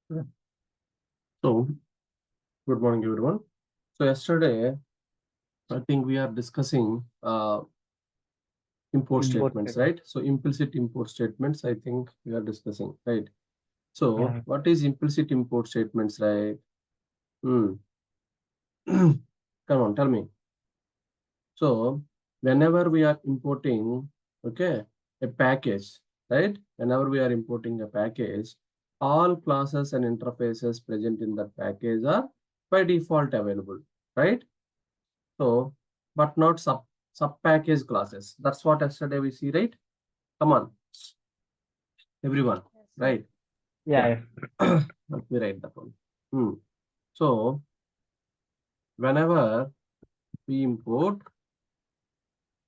Yeah. So, good morning, everyone. So, yesterday, I think we are discussing import statements, Important. right? So, implicit import statements, I think we are discussing, right? So, Yeah. what is implicit import statements, right? Hmm. Come on, tell me. So, whenever we are importing, okay, a package, right? Whenever we are importing a package, all classes and interfaces present in that package are by default available, right? So, but not sub package classes. That's what yesterday we see, right? Come on, everyone, Yes, sir. right? Yeah. Yeah. Let me write that one. Hmm. So, whenever we import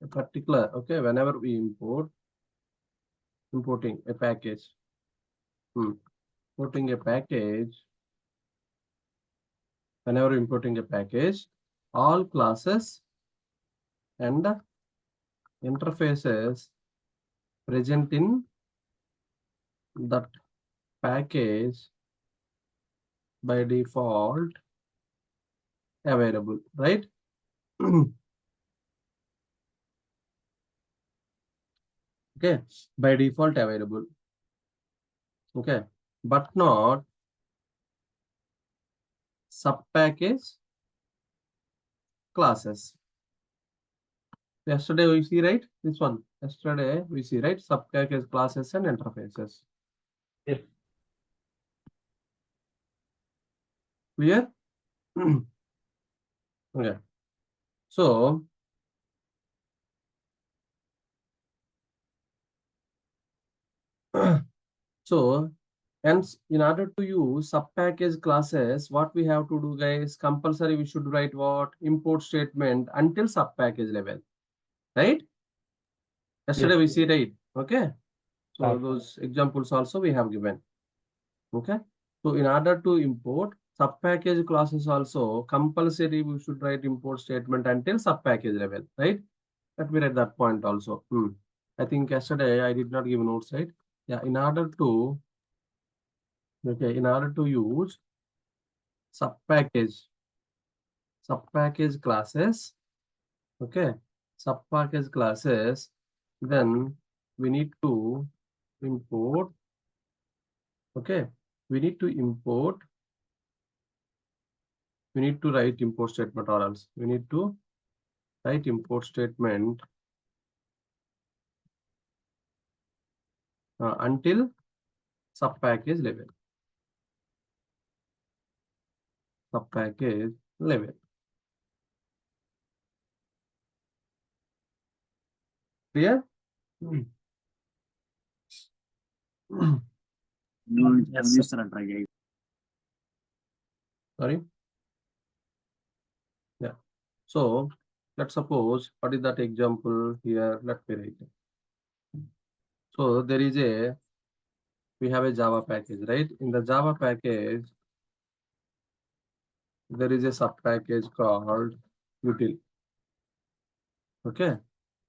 a particular, okay, whenever we importing a package, importing a package, whenever importing a package, all classes and interfaces present in that package by default available, right? Okay, by default available, okay, but not sub package classes. Yesterday we see, right, this one. Yesterday we see, right, sub package classes and interfaces. Yes. Clear? Okay, so so hence, in order to use sub package classes, what we have to do, guys, compulsory we should write what? Import statement until sub package level, right? Yes. Yesterday we see, right? Okay, so Right. those examples also we have given. Okay, so in order to import sub package classes also, compulsory we should write import statement until sub package level, right? Let me write that point also. I think yesterday I did not give notes, right? Yeah, in order to, okay, in order to use sub package classes, okay, sub package classes, then we need to import, okay, we need to import, we need to write import statement, or else we need to write import statement until sub package level, sub package level. Clear? Yes, sir. Sorry. Yeah. So let's suppose, what is that example here? Let me write it. So there is we have a Java package, right? In the Java package, there is a sub package called util. Okay.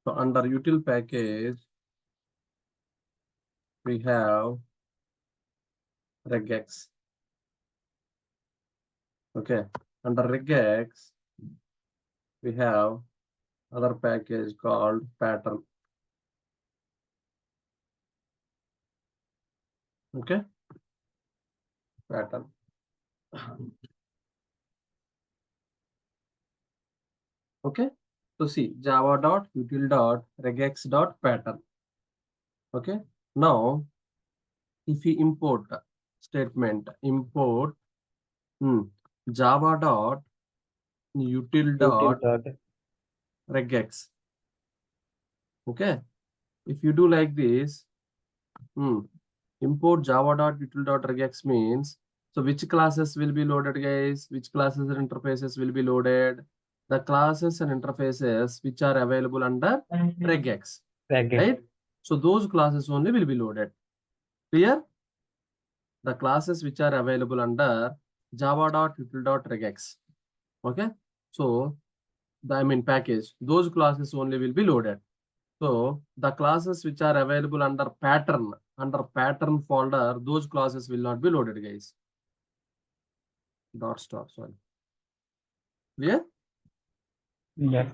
So under util package, we have regex. Okay. Under regex, we have other package called pattern. Okay. Pattern. Okay. So see, java.util.regex.pattern. Okay. Now, if we import statement, import Util java.util.regex. dot. Okay. If you do like this, import java.util.regex means, so which classes will be loaded, guys? Which classes and interfaces will be loaded? The classes and interfaces which are available under regex, Regex. right? So those classes only will be loaded. Clear? The classes which are available under java.util.regex. Okay. So package, those classes only will be loaded. So the classes which are available under pattern folder, those classes will not be loaded, guys. dot star, sorry. Clear? Yes,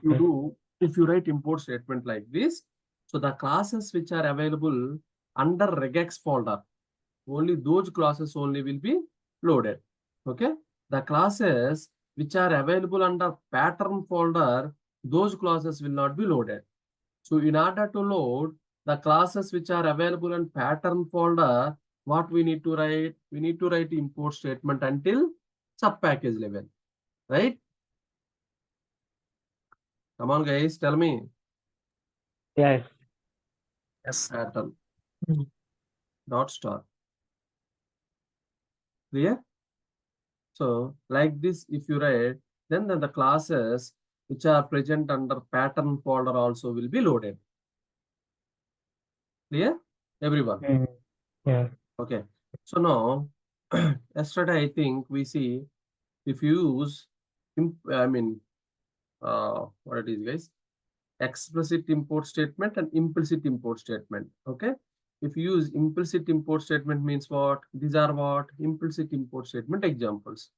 If you write import statement like this, so the classes which are available under regex folder, only those classes only will be loaded. Okay, the classes which are available under pattern folder, those classes will not be loaded. So in order to load the classes which are available in pattern folder, what we need to write? We need to write import statement until sub package level, right? Come on, guys, tell me. yes. Pattern dot star. Clear? So like this, if you write, then the classes which are present under pattern folder also will be loaded. Clear? Everyone? Yes. Okay. So now, yesterday I think we see if you use, what it is, guys? Explicit import statement and implicit import statement. Okay. If you use implicit import statement means what? These are what? Implicit import statement examples.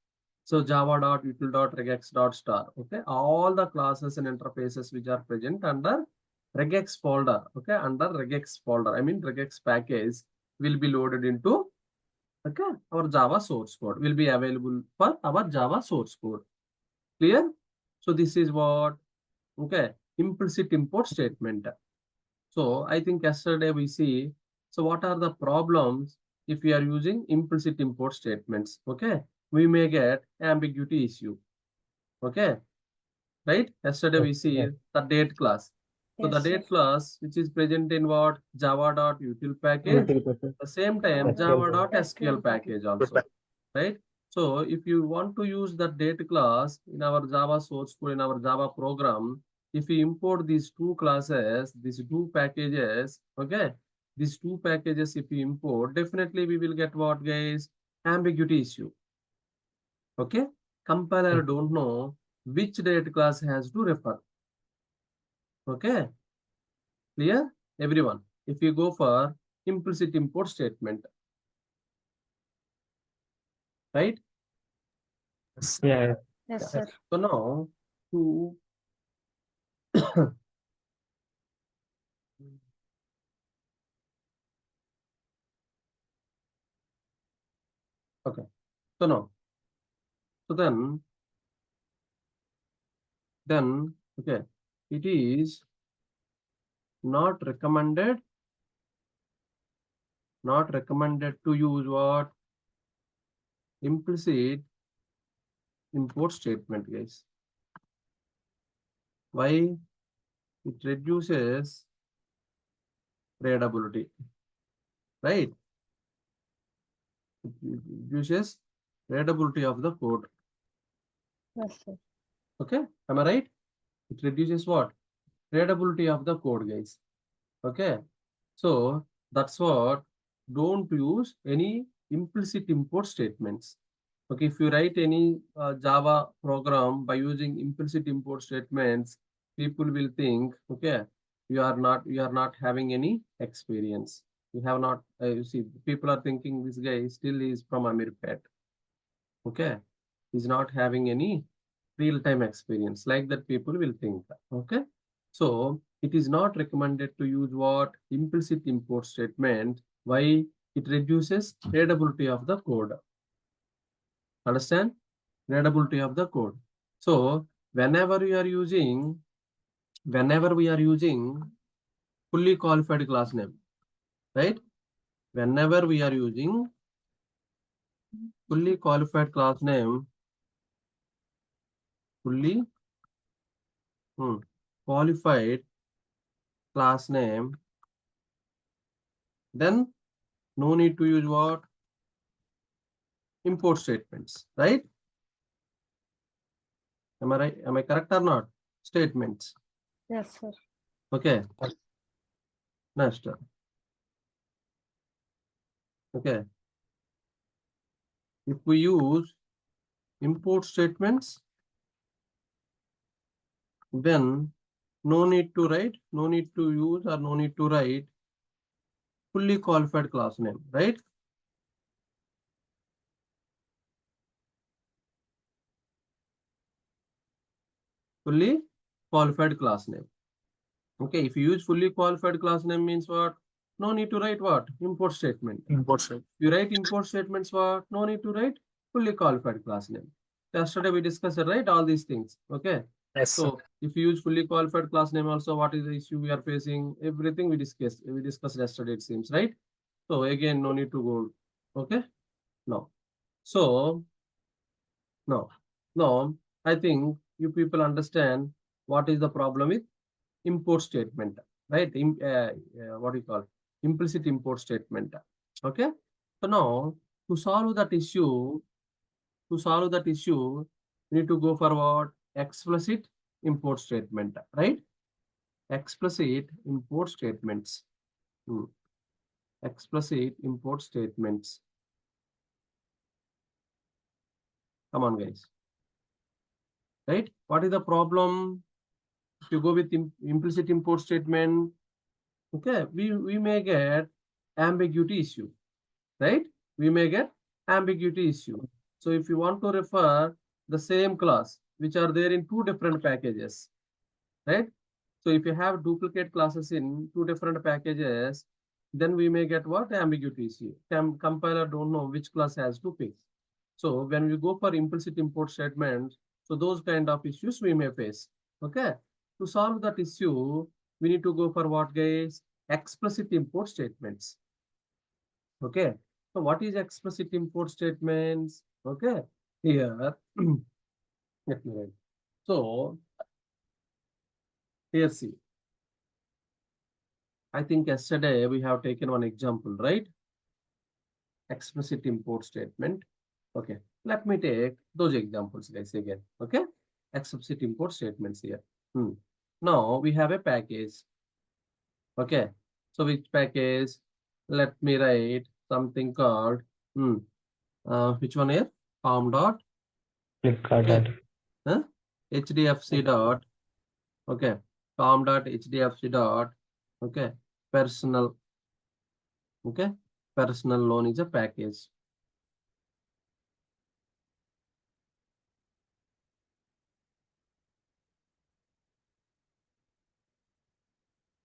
So java.util.regex.star. Okay. All the classes and interfaces which are present under regex folder. Okay. Under regex folder. I mean regex package will be loaded into, okay, our Java source code will be available for our Java source code. Clear? So this is what, okay, implicit import statement. So I think yesterday we see, so what are the problems if we are using implicit import statements? Okay, we may get ambiguity issue. Okay, right? Yesterday we see the date class. So the date class, which is present in what? Java.util package. At the same time, Java.sql package also, right? So if you want to use the date class in our Java source code, in our Java program, if we import these two classes, these two packages, okay, these two packages, if we import, definitely we will get what, guys? Ambiguity issue. Okay, compiler don't know which date class has to refer. Okay, clear, everyone? If you go for implicit import statement, right? Yeah. Yes, sir. So now to okay, so now, so then okay, it is not recommended to use what? Implicit import statement, guys. Why? It reduces readability, right? It reduces readability of the code. Yes, sir. Okay, am I right? It reduces what? Readability of the code, guys. Okay, so that's what, don't use any implicit import statements. Okay, if you write any Java program by using implicit import statements, people will think, okay, you are not having any experience. You have not, you see, people are thinking this guy still is from Amirpet. Okay, he's not having any real-time experience, like that people will think. Okay, so it is not recommended to use what? Implicit import statement. Why? It reduces readability of the code. Understand? Readability of the code. So whenever we are using fully qualified class name, right? Whenever we are using fully qualified class name, fully qualified class name, then no need to use what? Import statements, right? Am I right? Am I correct or not? Statements. Yes, sir. Okay. Next. Okay. If we use import statements, then no need to write, no need to use, or no need to write fully qualified class name, right? fully qualified class name. Okay, if you use fully qualified class name means what? No need to write what? Import statement. Import statement. You write import statements what? No need to write fully qualified class name. Yesterday we discussed it, right? All these things. Okay. Yes, sir. So if you use fully qualified class name also, what is the issue we are facing? Everything we discussed. We discussed yesterday, it seems, right? So again, no need to go. Okay. No. So no, I think you people understand what is the problem with import statement, right? What do you call implicit import statement? Okay. So now to solve that issue, you need to go for what? Explicit import statement, right? Explicit import statements. Explicit import statements. Come on, guys. Right? What is the problem? If you go with implicit import statement, okay, we may get ambiguity issue, right? We may get ambiguity issue. So if you want to refer the same class, which are there in two different packages, right? So if you have duplicate classes in two different packages, then we may get what? Ambiguity issue. Compiler don't know which class has to pick. So when we go for implicit import statements, so those kind of issues we may face. Okay. To solve that issue, we need to go for what, guys? Explicit import statements. Okay. So what is explicit import statements? Okay. Here, let me write. So here, see. I think yesterday we have taken one example, right? Explicit import statement. Okay. Let me take those examples, guys, again. Okay. Explicit import statements here. Now we have a package. Okay. So which package? Let me write something called which one here? Com dot. Flipkart. Okay. HDFC dot. Okay. Com dot HDFC dot. Okay. Personal. Okay. Personal loan is a package.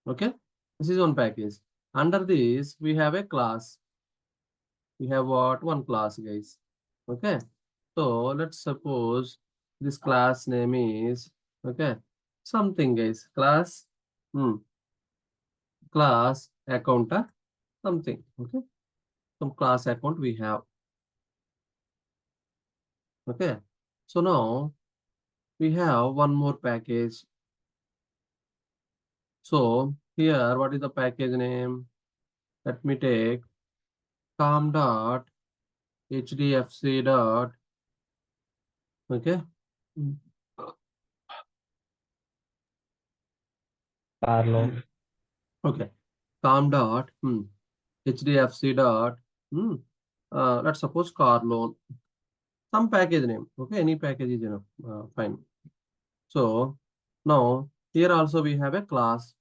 Okay. This is one package. Under this, we have a class. We have what? One class, guys. Okay. So let's suppose this class name is, okay, something, guys. Class, class account, something. Okay. Some class account we have. Okay. So now we have one more package. So here, what is the package name? Let me take com dot HDFC dot, okay. Car loan. Okay. Com dot HDFC dot let's suppose car loan. Some package name. Okay, any package is enough. Fine. So now here also we have a class.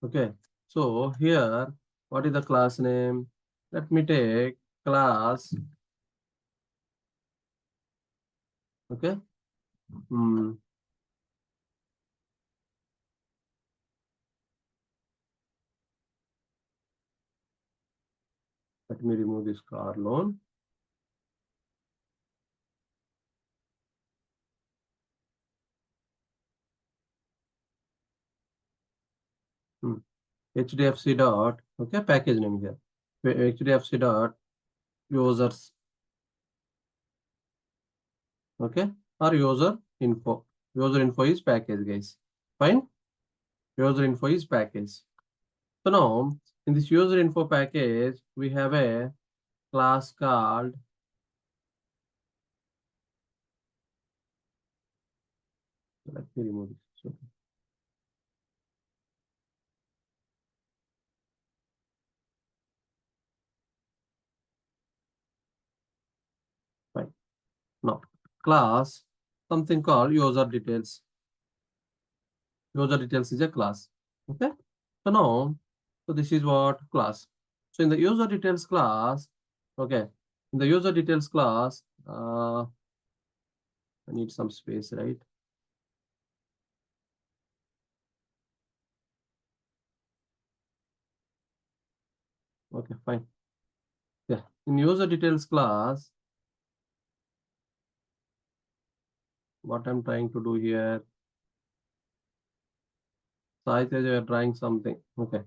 Okay. So here, what is the class name? Let me take class. Okay. Let me remove this car loan. HDFC dot, okay, package name here. HDFC dot users. Okay, or user info. User info is package, guys. Fine. User info is package. So now in this user info package, we have a class called let me remove this. Fine. Now class something called user details. User details is a class. Okay. So now, so this is what class. So in the user details class, okay, in the user details class, I need some space, right? Okay, fine. Yeah, in user details class, what I'm trying to do here, so I said you're trying something. Okay,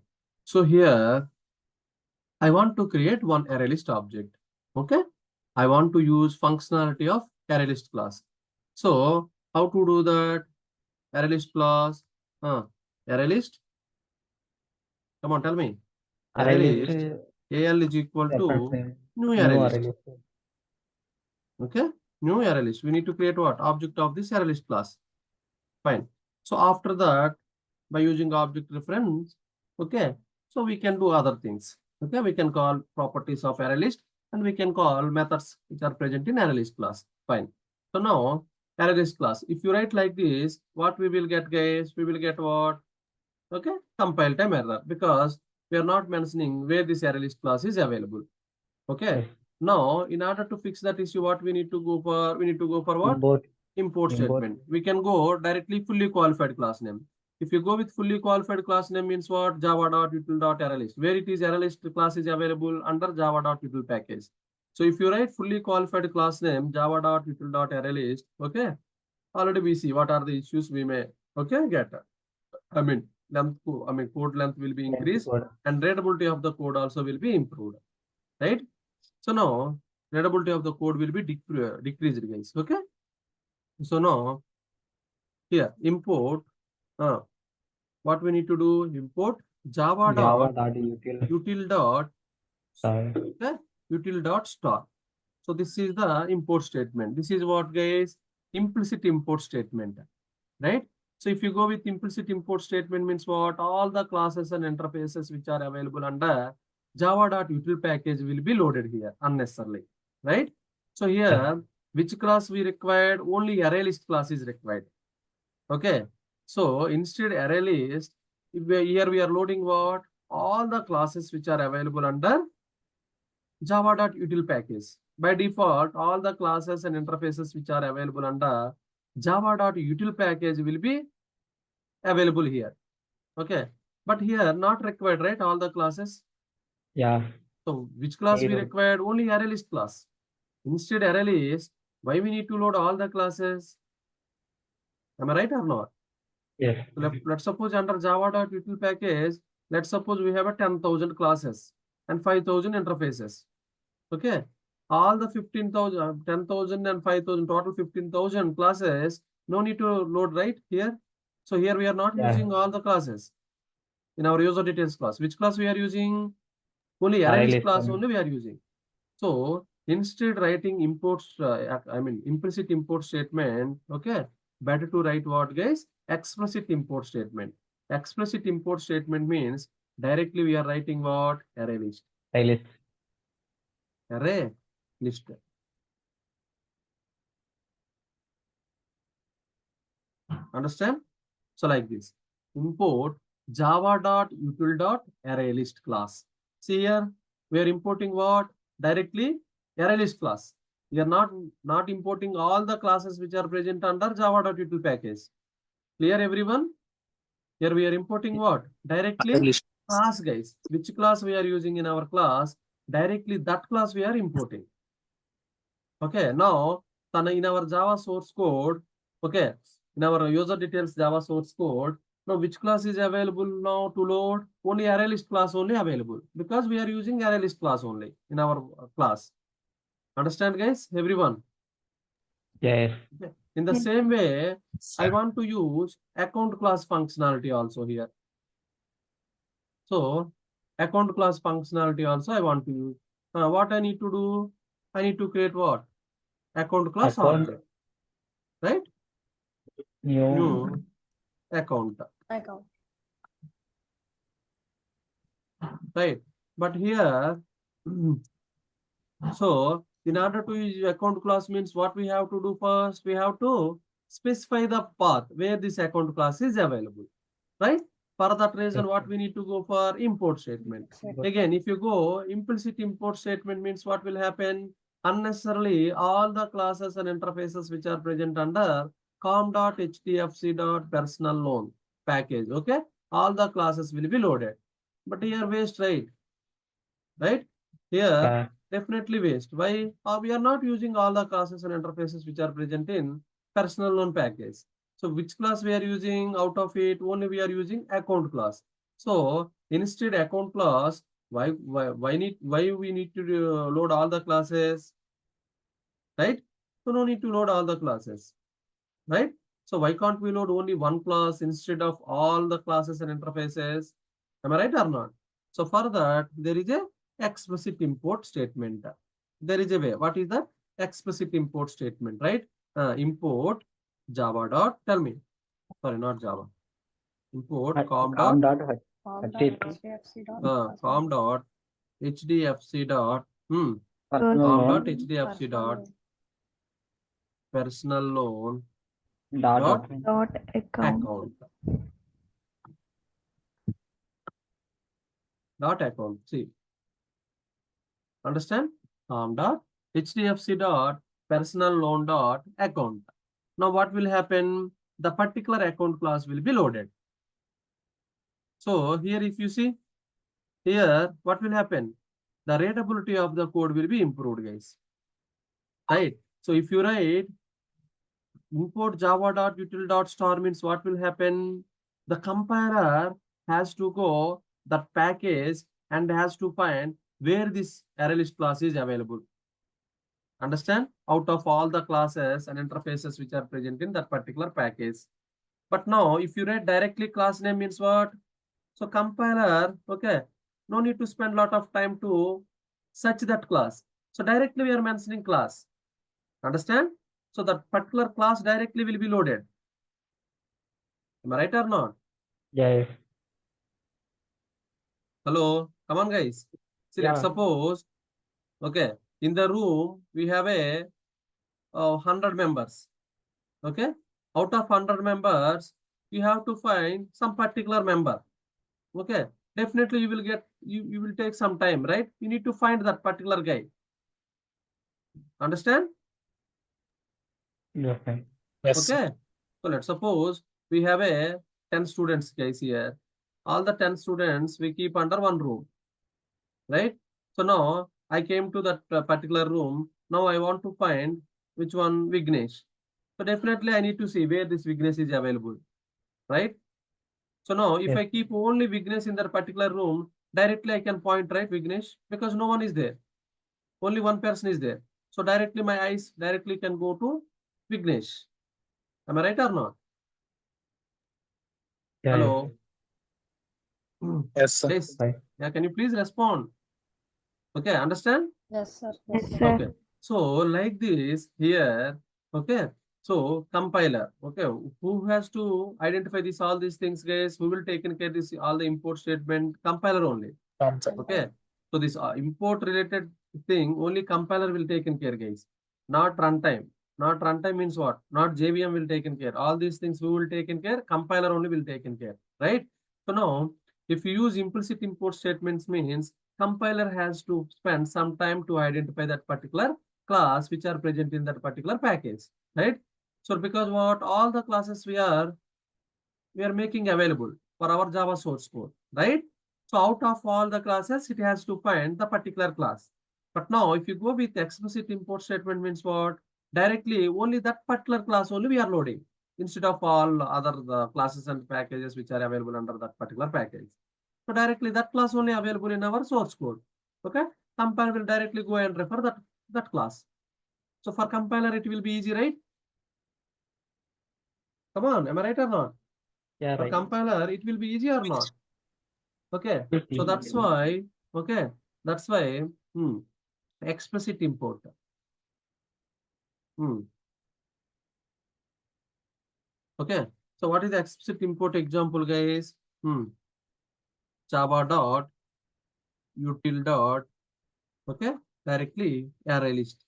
so here I want to create one array list object. Okay, I want to use functionality of array list class. So how to do that? Array list class, array list. Come on, tell me. Array list. AL is equal to new array list. Okay, new array list. We need to create what? Object of this array list class. Fine. So after that, by using object reference, okay, so we can do other things. Okay, we can call properties of array list and we can call methods which are present in array list class. Fine. So now array list class, if you write like this, what we will get, guys? We will get what? Okay, compile time error, because we are not mentioning where this array list class is available. Okay. Yes. Now, in order to fix that issue, what we need to go for? We need to go for what? Import statement. We can go directly fully qualified class name. If you go with fully qualified class name means what? Java.util.arraylist. Where it is arraylist class is available under Java.util package. So if you write fully qualified class name Java.util.arraylist, okay, already we see what are the issues we may, okay, get. I mean, code length will be increased and readability of the code also will be improved, right? So now readability of the code will be decreased, guys. Okay. So now here import. What we need to do? Import Java.util.star. So this is the import statement. This is what, guys? Implicit import statement, right? So if you go with implicit import statement means what? All the classes and interfaces which are available under Java.util package will be loaded here unnecessarily, right? So here, which class we required? Only array list class is required. Okay. So instead array list, here we are loading what? All the classes which are available under Java.util package. By default, all the classes and interfaces which are available under Java.util package will be available here. Okay. But here not required, right? All the classes. Yeah. So which class we required? Only array list class. Instead array list, why we need to load all the classes? Am I right or not? Yes. So let's suppose under Java.util package, let's suppose we have a 10,000 classes and 5,000 interfaces. Okay. All the 15,000, 10,000 and 5,000, total 15,000 classes, no need to load right here. So here we are not using all the classes in our user details class. Which class we are using? Only array list class only we are using. So instead writing imports, implicit import statement, okay, better to write what, guys? Explicit import statement. Explicit import statement means directly we are writing what? Array list. Array list. Understand? So like this, import java.util.arraylist class. See here, we are importing what? Directly arraylist class. We are not importing all the classes which are present under java.util package. Clear, everyone? Here we are importing what? Directly class, guys. Which class we are using in our class? Directly that class we are importing. Okay, now in our Java source code, okay, in our user details Java source code, now which class is available now to load? Only array list class only available, because we are using array list class only in our class. Understand, guys? Everyone? Yes. Okay. In the same way, I want to use account class functionality also here. So account class functionality also I want to use. What I need to do? I need to create what? Account class object. Right? New account. Right. But here, so in order to use account class means what we have to do first? We have to specify the path where this account class is available. Right? For that reason, what we need to go for? Import statement. Again, if you go implicit import statement means what will happen? unnecessarily all the classes and interfaces which are present under com.hdfc.personal loan package. Okay, all the classes will be loaded. But here waste, right? Right? Here Yeah. definitely waste. Why? We are not using all the classes and interfaces which are present in personal loan package. So which class we are using out of it? Only we are using account class. So instead account class, why we need to load all the classes, right? So no need to load all the classes, right? So why can't we load only one class instead of all the classes and interfaces? Am I right or not? So for that, there is a explicit import statement. There is a way. What is that? Explicit import statement, right? Import Java dot, tell me. Sorry, not Java. Import com dot, com dot hdfc dot, com dot hdfc dot personal loan dot account. Dot account. See, understand? Dot hdfc dot personal loan dot account. Now what will happen? The particular account class will be loaded. So here if you see, here what will happen? The readability of the code will be improved, guys. Right? So if you write import java.util.star means what will happen? The compiler has to go that package and has to find where this array list class is available. Understand? Out of all the classes and interfaces which are present in that particular package. But now if you write directly class name means what? So compiler, okay, no need to spend a lot of time to search that class. So directly we are mentioning class. Understand? So that particular class directly will be loaded. Am I right or not? Yes. Hello, come on guys. See, let's Yeah. suppose, okay, in the room we have a 100 members. Okay, out of 100 members, you have to find some particular member. Okay, definitely you will get, you will take some time, right? You need to find that particular guy. Understand? Yes, sir. Yes. Okay, so let's suppose we have a 10 students guys here. All the 10 students we keep under one room, right? So now I came to that particular room. Now I want to find which one Vignesh. So definitely I need to see where this Vignesh is available, right? So now if Yes. I keep only Vignesh in that particular room, directly I can point, right, Vignesh, because no one is there. Only one person is there. So directly my eyes directly can go to Vignesh. Am I right or not? Yes. Hello. Yes, sir. Please. Right. Yeah, can you please respond? Okay, understand? Yes, sir. Okay. So like this here, okay. So compiler, okay. Who has to identify this all these things, guys? Who will take care this all the import statement? Compiler only. Okay. So this import related thing only compiler will take care, guys. Not runtime. Not runtime means what? Not JVM will take care. All these things we will take care. Compiler only will take care. Right? So now, if you use implicit import statements means compiler has to spend some time to identify that particular class which are present in that particular package. Right? So because what all the classes we are making available for our Java source code, right? So out of all the classes, it has to find the particular class. But now if you go with explicit import statement means what? Directly only that particular class only we are loading instead of all other classes and packages which are available under that particular package. So directly that class only available in our source code. Okay. Compiler will directly go and refer that class. So for compiler, it will be easy, right? Come on, am I right or not? Yeah, For right. compiler, it will be easy or not? Okay, so that's why, okay, that's why explicit import. Okay, so what is the explicit import example, guys? Java dot util dot, okay, directly array list.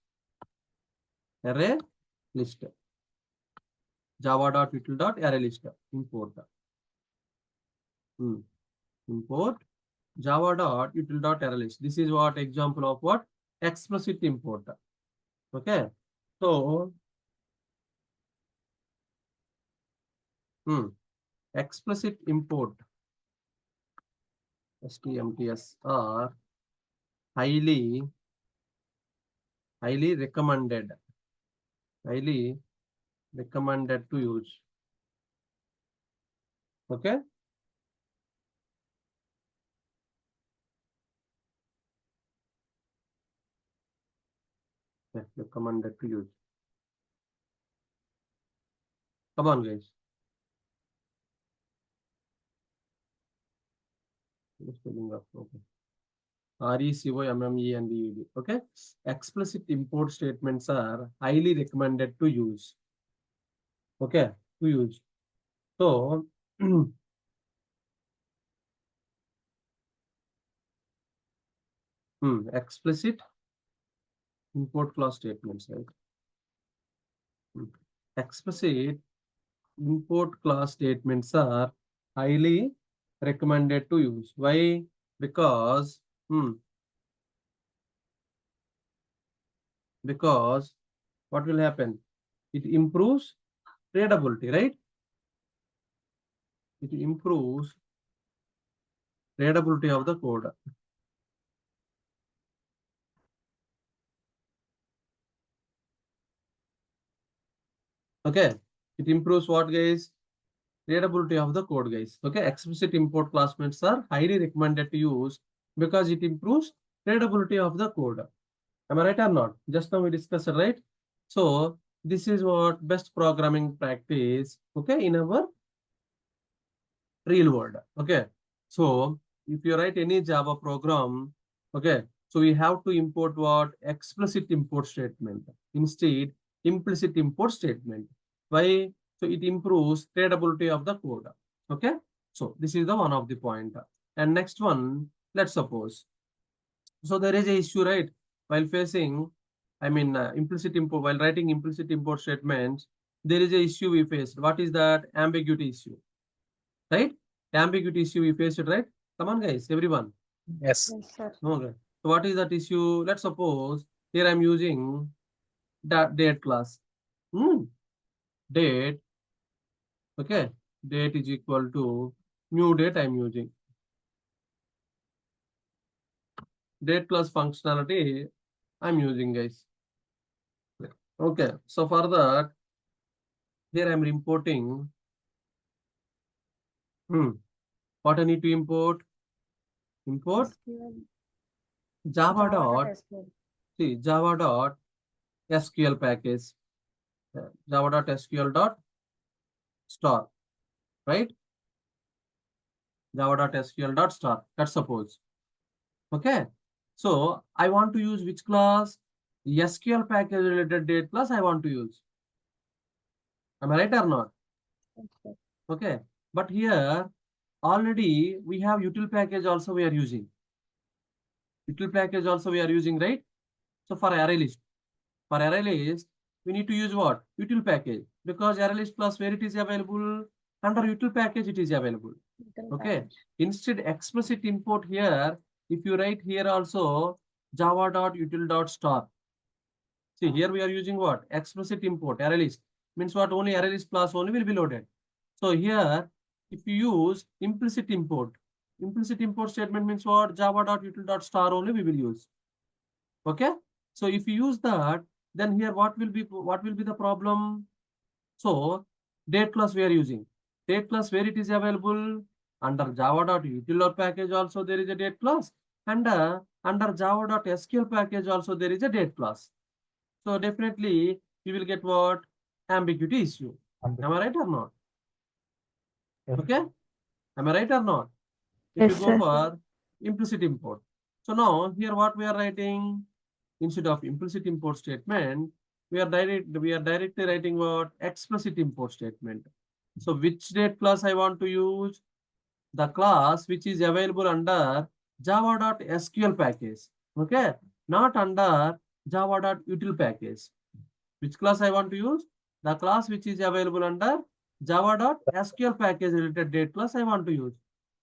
Java dot util dot array list import. Import Java dot util dot array list. This is what example of what? Explicit import. Okay. So, explicit import STMTS are highly recommended. Highly recommended to use. Okay. Yeah, recommended to use. Come on, guys. Spelling of okay. RECOMMENDED. Okay. Explicit import statements are highly recommended to use. Okay, to use. So, explicit import clause statements, right? Explicit import clause statements are highly recommended to use. Why? Because what will happen? It improves readability, right? It improves readability of the code. Okay, it improves what, guys? Readability of the code, guys. Okay, explicit import class methods are highly recommended to use because it improves readability of the code. Am I right or not? Just now we discussed it, right? So this is what best programming practice, okay, in our real world. Okay, so if you write any Java program, okay, so we have to import what? Explicit import statement instead implicit import statement. Why? So it improves readability of the code. Okay, so this is the one of the point. And next one, let's suppose, so there is a issue, right? While facing, implicit import, while writing implicit import statements, there is a issue we faced. What is that? Ambiguity issue, right? Ambiguity issue we faced it, right? Come on, guys, everyone. Yes. Yes, sir. Okay. So what is that issue? Let's suppose here I'm using that date class. Date. Okay. Date is equal to new date I'm using. Date class functionality I'm using, guys. Okay. So for that, here I'm importing. What I need to import? Import SQL. Java dot. SQL. See, Java dot SQL package. Java dot SQL dot star, right? Java dot SQL dot star. Let's suppose. Okay. So I want to use which class? SQL package related date class I want to use. Am I right or not? Yes, sir. Okay. But here already we have util package also we are using. Util package also we are using, right? So for array list, we need to use what? Util package, because array list plus where it is available? Under util package it is available. Util Okay. package. Instead explicit import here, if you write here also java.util.star. See, here we are using what? Explicit import array list. Means what? Only array list plus only will be loaded. So here, if you use implicit import statement means what? Java.util.star only we will use. Okay. So if you use that, then here what will be the problem? So date class we are using. Date class where it is available? Under java.util package also there is a date class. And under java.sql package also there is a date class. So definitely you will get what? Ambiguity issue. Am I right or not? Yes. Okay. Am I right or not? If Yes, you go sir. for implicit import. So now here what we are writing? Instead of implicit import statement, we are directly writing what? Explicit import statement. So which date class I want to use? The class which is available under java.sql package. Okay, not under java.util package. Which class I want to use? The class which is available under java.sql package related date class I want to use.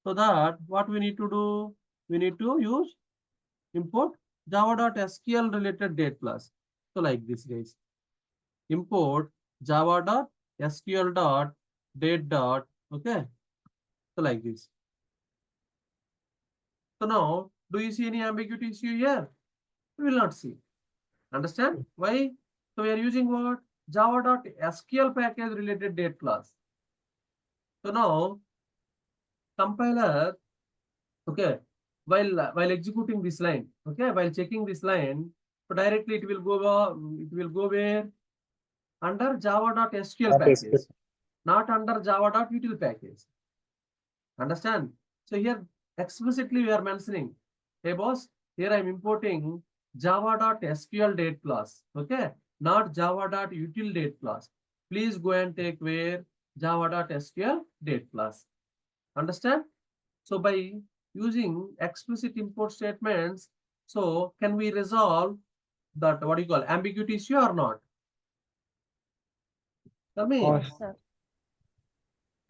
So that what we need to do? We need to use import java.sql related date class. So like this, guys. Import java.sql.date. Okay. So like this. So now, do you see any ambiguity issue here? We will not see. Understand? Why? So we are using what? Java.sql package related date class. So now, compiler, okay, while executing this line, okay, while checking this line, so directly it will go where? Under java.sql package, not under java.util package. Understand? So here explicitly we are mentioning, hey boss, here I'm importing java.sql date class, okay, not java.util date class. Please go and take where java.sql date class. Understand? So by using explicit import statements, so can we resolve that, what do you call, ambiguity issue or not? Tell me. Yes, Yes, sir.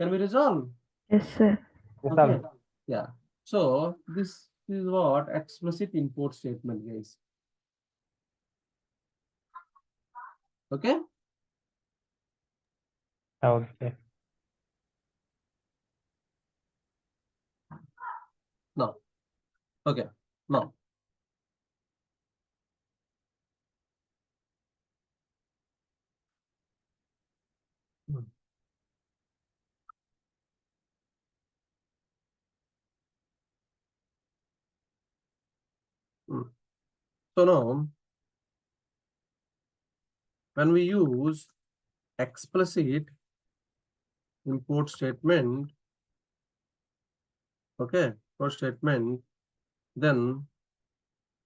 Can we resolve? Yes, sir. Okay. Yeah. So this is what explicit import statement, guys. Okay. Okay. No. Okay. No. So now, when we use explicit import statement, okay, import statement, then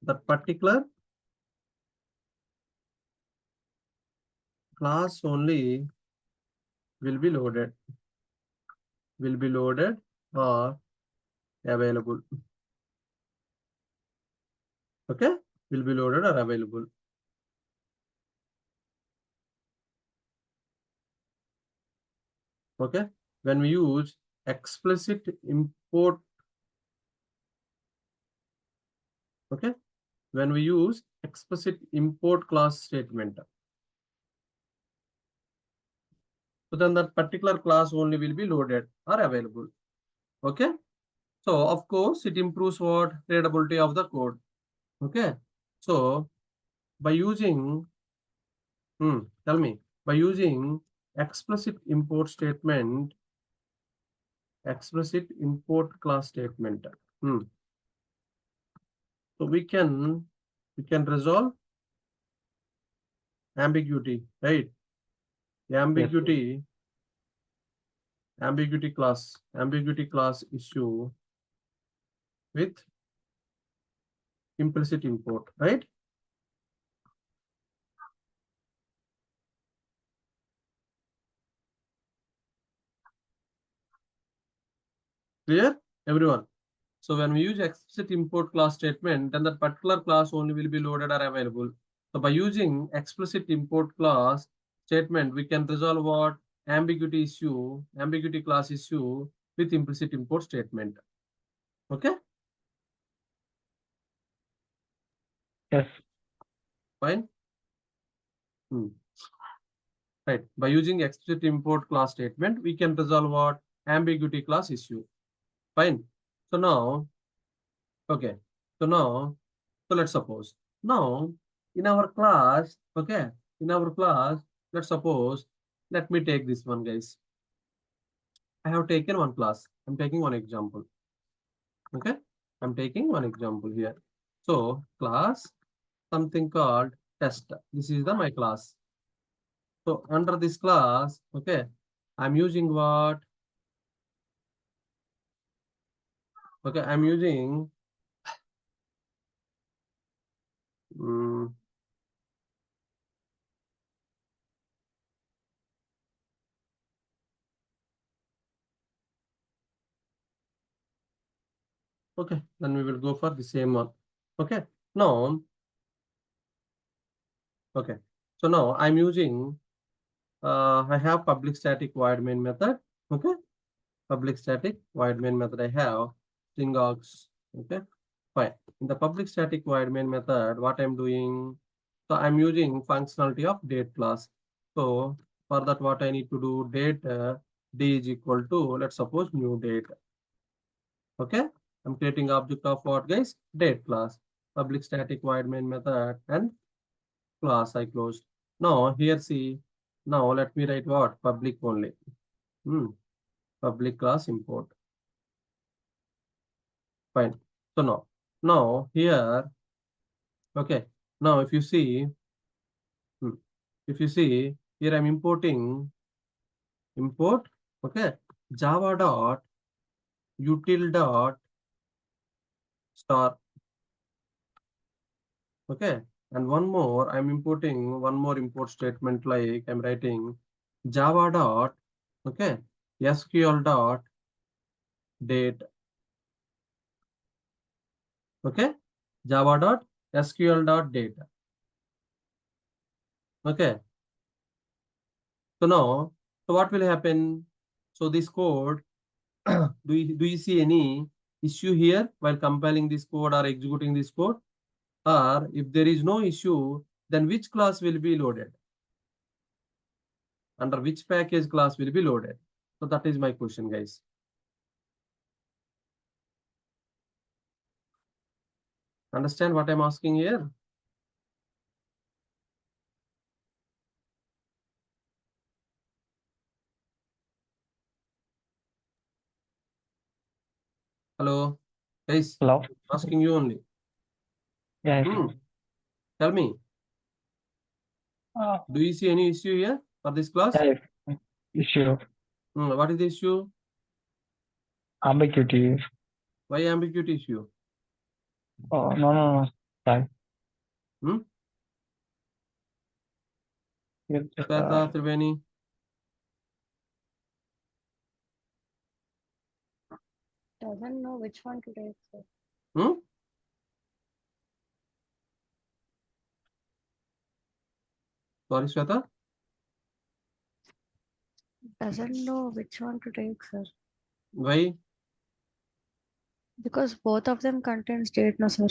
the particular class only will be loaded or available. Okay, will be loaded or available. Okay, when we use explicit import, okay, when we use explicit import class statement, so then that particular class only will be loaded or available. Okay, so of course it improves what? Readability of the code. Okay, so by using, tell me, by using explicit import statement, explicit import class statement, so we can resolve ambiguity, right? Ambiguity, ambiguity class issue with implicit import, right? Clear, everyone? So when we use explicit import class statement, then that particular class only will be loaded or available. So by using explicit import class statement, we can resolve what? Ambiguity class issue with implicit import statement. Okay? Yes. Fine. Right. By using explicit import class statement, we can resolve what? Ambiguity class issue. Fine. So now, okay. So now, so let's suppose now in our class, okay, in our class, let's suppose, let me take this one, guys. I have taken one class. I'm taking one example. Okay. I'm taking one example here. So class, something called test. This is my class. So under this class, okay, I'm using what? Okay, I'm using okay, then we will go for the same one. Okay, now, okay, so now I'm using, I have public static void main method. Okay, public static void main method I have string args. Okay, fine. In the public static void main method, what I'm doing? So I'm using functionality of date class. So for that, what I need to do, date d is equal to, let's suppose, new date. Okay, I'm creating object of what, guys? Date class. Public static void main method and class I closed. Now here see, now let me write what? Public only. Public class import. Fine. So now here, okay. Now if you see, here I'm importing import, okay, java dot util dot star, okay, and one more, I'm importing one more import statement, like I'm writing java dot, okay, sql dot date, okay, java dot sql dot date, okay. So now, so what will happen? So this code, do you see any issue here while compiling this code or executing this code? Or if there is no issue, then which class will be loaded? Under which package class will be loaded? So that is my question, guys. Understand what I'm asking here? Hello, guys. Hello. Asking you only. Yes. Tell me, Uh, do you see any issue here for this class? yes. Issue. What is the issue? Ambiguity. Why ambiguity issue? Oh, no. Sorry. Yes, Shweta, Triveni. Doesn't know which one to take, sir. Sorry, Shweta. Doesn't know which one to take, sir. Why? Because both of them contains date, no, sir.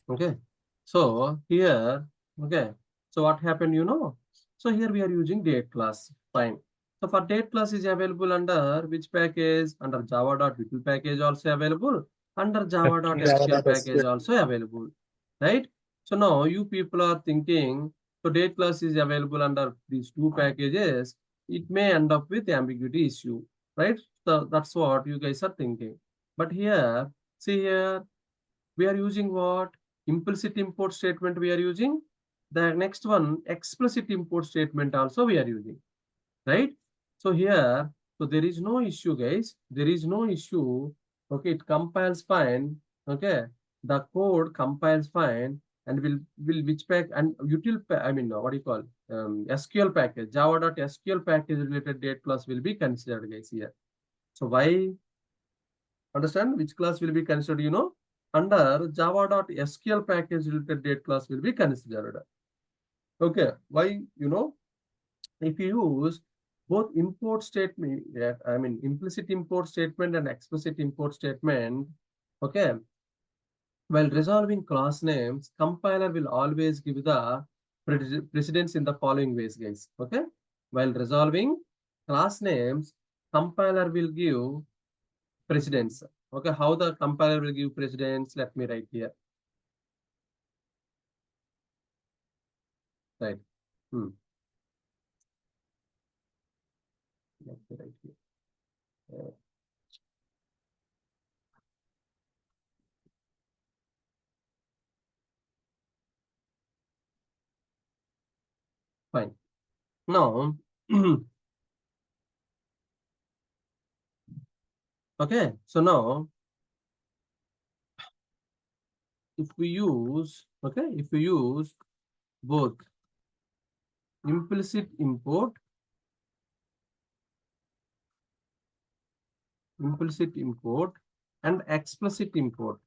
Okay. So here, okay. So what happened, you know? So here we are using date class. Fine. So for date class is available under which package? Under java.util package also available. Under java.sql package also available. Right? So now you people are thinking, so date class is available under these two packages. It may end up with ambiguity issue. Right? So that's what you guys are thinking. But here, see here, we are using what? Implicit import statement we are using. The next one, explicit import statement also we are using, right? So here, so there is no issue, guys. There is no issue. Okay, it compiles fine. Okay, the code compiles fine, and will which pack and util, I mean, what do you call, SQL package, java.sql package related date class will be considered, guys, here. So why? Understand which class will be considered, you know? Under java.sql package related date class will be considered. Okay, why, you know, if you use both import statement, I mean implicit import statement and explicit import statement, okay, while resolving class names, compiler will always give the precedence in the following ways, guys. Okay, while resolving class names, compiler will give precedence. Okay, how the compiler will give precedence? Let me write here. Right. Let me write here. Fine. Now, okay. So now, if we use both implicit import and explicit import,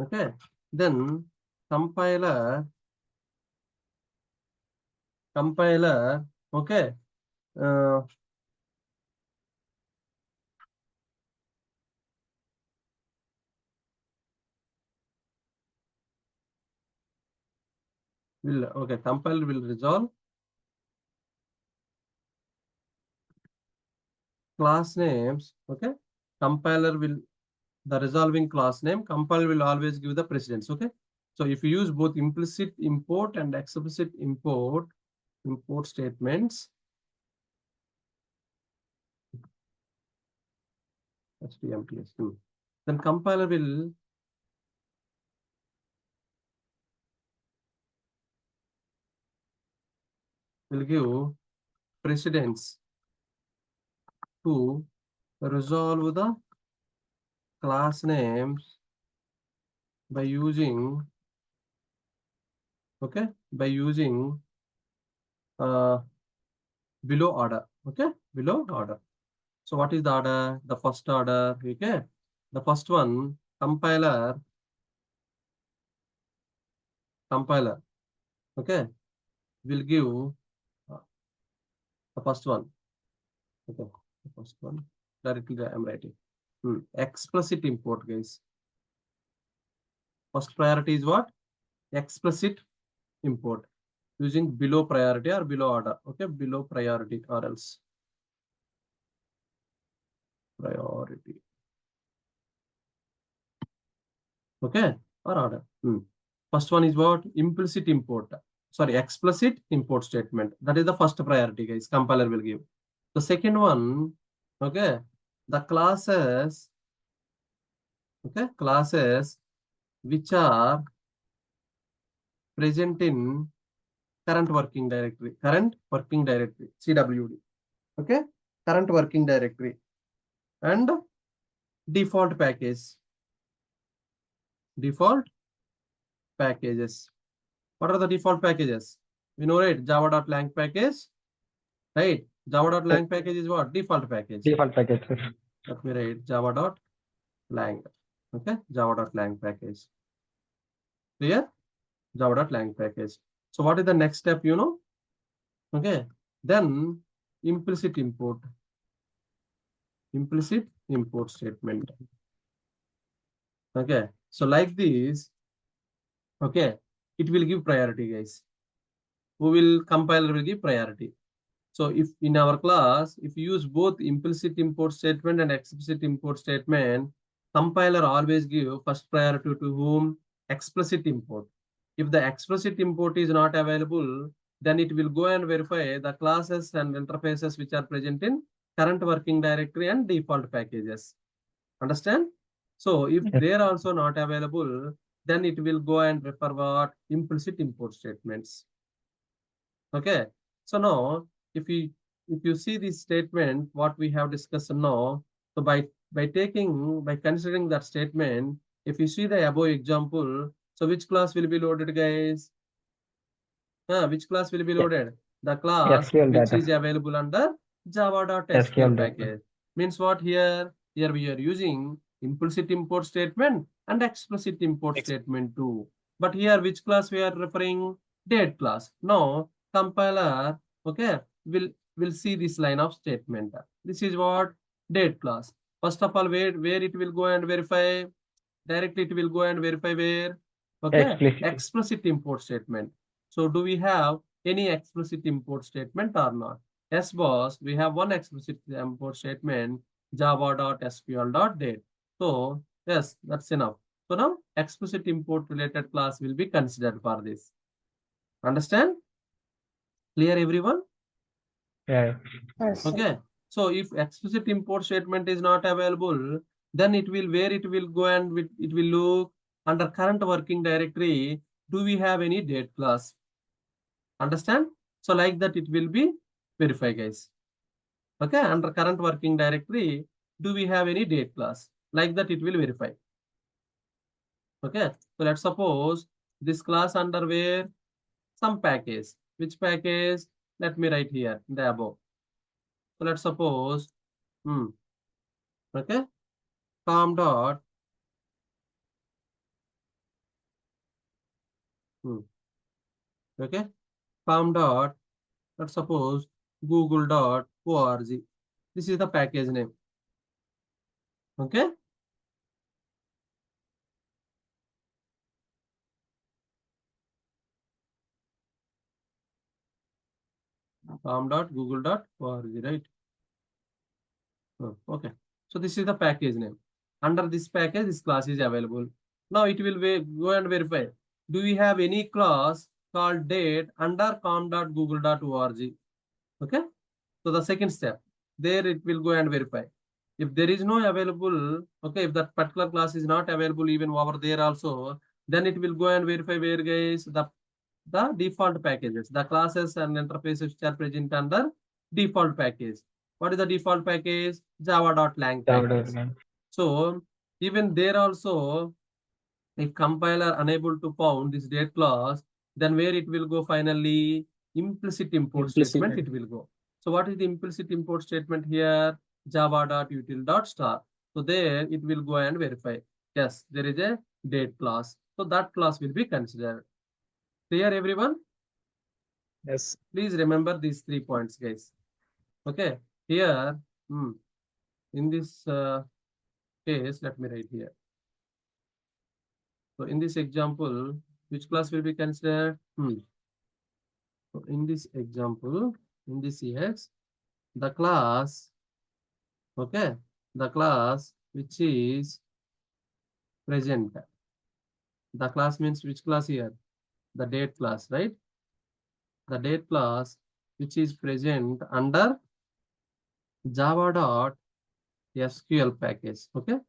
okay, then compiler, okay, Okay, compiler will resolve class names. Okay, compiler will the resolving class name. Compiler will always give the precedence. Okay, so if you use both implicit import and explicit import statements, then compiler will give precedence to resolve the class names by using below order. Okay, below order. So what is the order? The first order. Okay, the first one, compiler. Okay, will give the first one. Okay, the first one. Directly I am writing. Explicit import, guys. First priority is what? Explicit import using below priority or below order. Okay, below priority or else priority. Okay, or order. First one is what? Implicit import. Sorry, explicit import statement. That is the first priority, guys. Compiler will give. The second one, okay, the classes, okay, classes which are present in current working directory, CWD, okay, current working directory, and default packages. What are the default packages? We know, right? Java.lang package, right? Java.lang package is what? Default package. Default package, sir. Let me write Java.lang. Okay, Java.lang package. Clear? Java.lang package. So what is the next step, you know? Okay, then implicit import statement. Okay, so like this, okay, it will give priority, guys. Compiler will give priority. So if in our class, if you use both implicit import statement and explicit import statement, compiler always give first priority to whom? Explicit import. If the explicit import is not available, then it will go and verify the classes and interfaces which are present in current working directory and default packages. Understand? So if they are also not available, then it will go and refer what? Implicit import statements. Okay. So now, if you see this statement, what we have discussed now, so by considering that statement, if you see the above example, so which class will be loaded, guys? Which class will be loaded? The class SQL which data. is available under java.sql package. Means what here? Here we are using implicit import statement and explicit import statement too. But here which class we are referring? Date class. Now compiler, okay, will see this line of statement. This is what? Date class. First of all, where it will go and verify? Directly it will go and verify where? Okay, explicit import statement. So do we have any explicit import statement or not? Yes, boss, we have one explicit import statement, java.sql.date. So yes, that's enough. So now explicit import related class will be considered for this. Understand? Clear, everyone? Yeah. Yes. Okay. So if explicit import statement is not available, then it will go and it will look under current working directory. Do we have any date class? Understand? So like that it will be verified, guys. Okay, under current working directory, do we have any date class? Like that it will verify. Okay, so let's suppose this class under where? Some package. Which package? Let me write here in the above. So let's suppose, okay, com dot, okay, com dot, let's suppose google.org. This is the package name. Okay. com.google.org, right? Oh, okay. So this is the package name. Under this package, this class is available. Now it will go and verify. Do we have any class called date under com.google.org? Okay. So the second step, there it will go and verify. If there is no available, okay, if that particular class is not available even over there also, then it will go and verify where, guys, the default packages, the classes and interfaces which are present under default package. What is the default package? Java.lang package. So even there also, if compiler unable to found this date class, then where it will go finally? Implicit import statement it will go. So what is the implicit import statement here? Java.util.star. So there it will go and verify. Yes, there is a date class. So that class will be considered. Clear, everyone? Yes. Please remember these 3 points, guys. Okay. Here, in this case, let me write here. So in this example, which class will be considered? So in this example, in this EX, the class, okay, the class which is present. The class means which class here? The date class, right? The date class which is present under java.sql package, okay?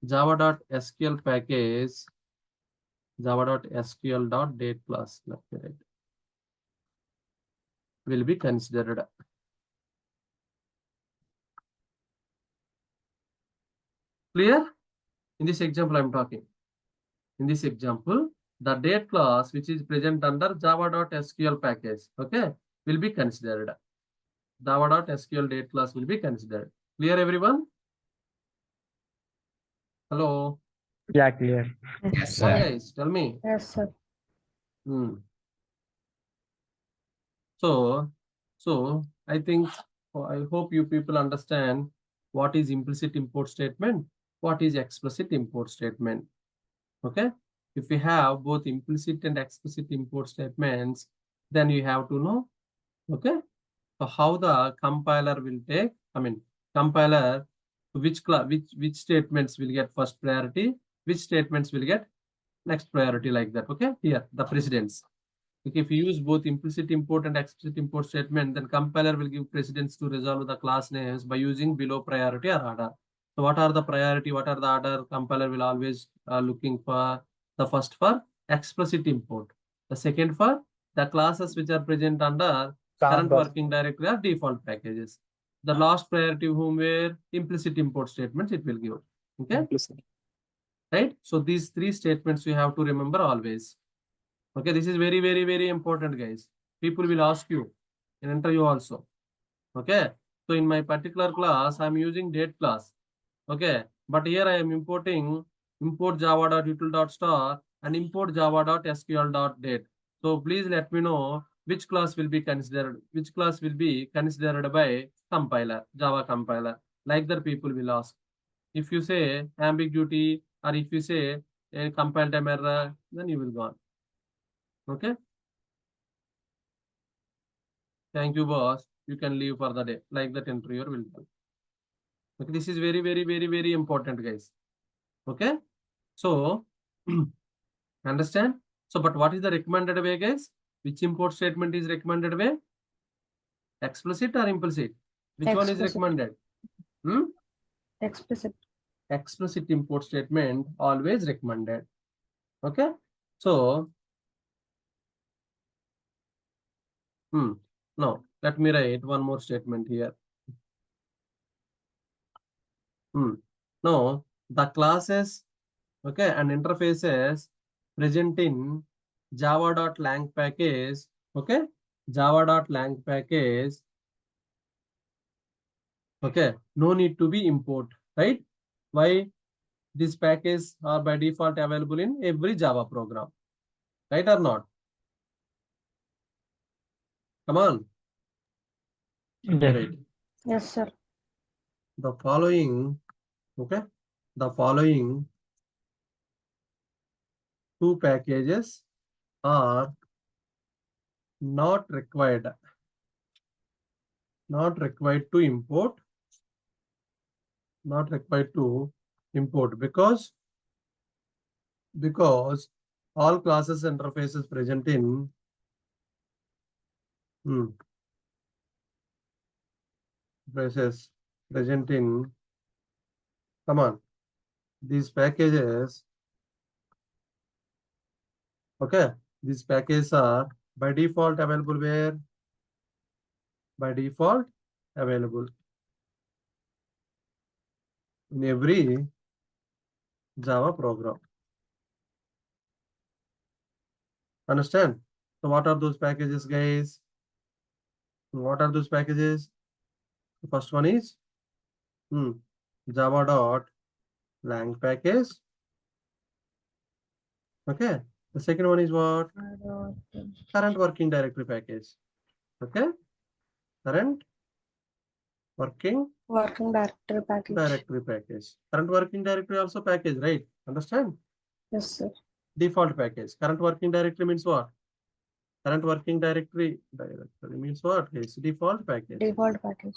Java.sql package, java.sql.date class, let me write, will be considered. Clear? In this example, I'm talking. In this example, the date class which is present under java.sql package, okay, will be considered. Java.sql date class will be considered. Clear, everyone? Hello? Yeah, clear. Yes, Come on, sir. guys, tell me. Yes, sir. So I think, I hope you people understand what is implicit import statement, what is explicit import statement. Okay. If you have both implicit and explicit import statements, then you have to know, okay, so how the compiler will take, compiler, which statements will get first priority, which statements will get next priority, like that. Okay, here the precedence. Okay, if you use both implicit import and explicit import statement, then compiler will give precedence to resolve the class names by using below priority or order. So what are the priority, what are the order? Compiler will always looking for the first for explicit import, the second for the classes which are present under current working directory or default packages. The last priority whom were implicit import statements it will give. Okay, Implicit. right? So these 3 statements you have to remember always. Okay, this is very, very, very important, guys. People will ask you in interview also. Okay, so in my particular class, I'm using date class. Okay, but here I am importing import java.util.star and import java.sql.date. So please let me know which class will be considered, which class will be considered by compiler, Java compiler. Like that people will ask. If you say ambiguity or if you say a compile time error, then you will go on. Okay. Thank you, boss. You can leave for the day. Like that interviewer will tell. Okay, this is very, very, very, very important, guys. Okay. So understand? So, but what is the recommended way, guys? Which import statement is recommended way? Explicit or implicit? Which one is Explicit. recommended? Explicit. Explicit import statement always recommended. Okay. So, now let me write one more statement here. Now the classes, okay, and interfaces present in java.lang package, okay, java.lang package, okay, no need to be import, right? Why? These packages are by default available in every Java program, right or not? Come on. Yes. Right. Yes, sir. The following, okay, the following 2 packages are not required. not required to import, not required to import because all classes interfaces present in interfaces present in, come on, these packages, okay, these packages are by default available where? By default available in every Java program. Understand? So what are those packages, guys? What are those packages? The first one is java.lang package. Okay. The second one is what? Current working directory package. Okay. Current working directory package. Current working directory also package, right? Understand? Yes, sir. Default package. Current working directory means what? Current working directory means what? It's default package. Default package.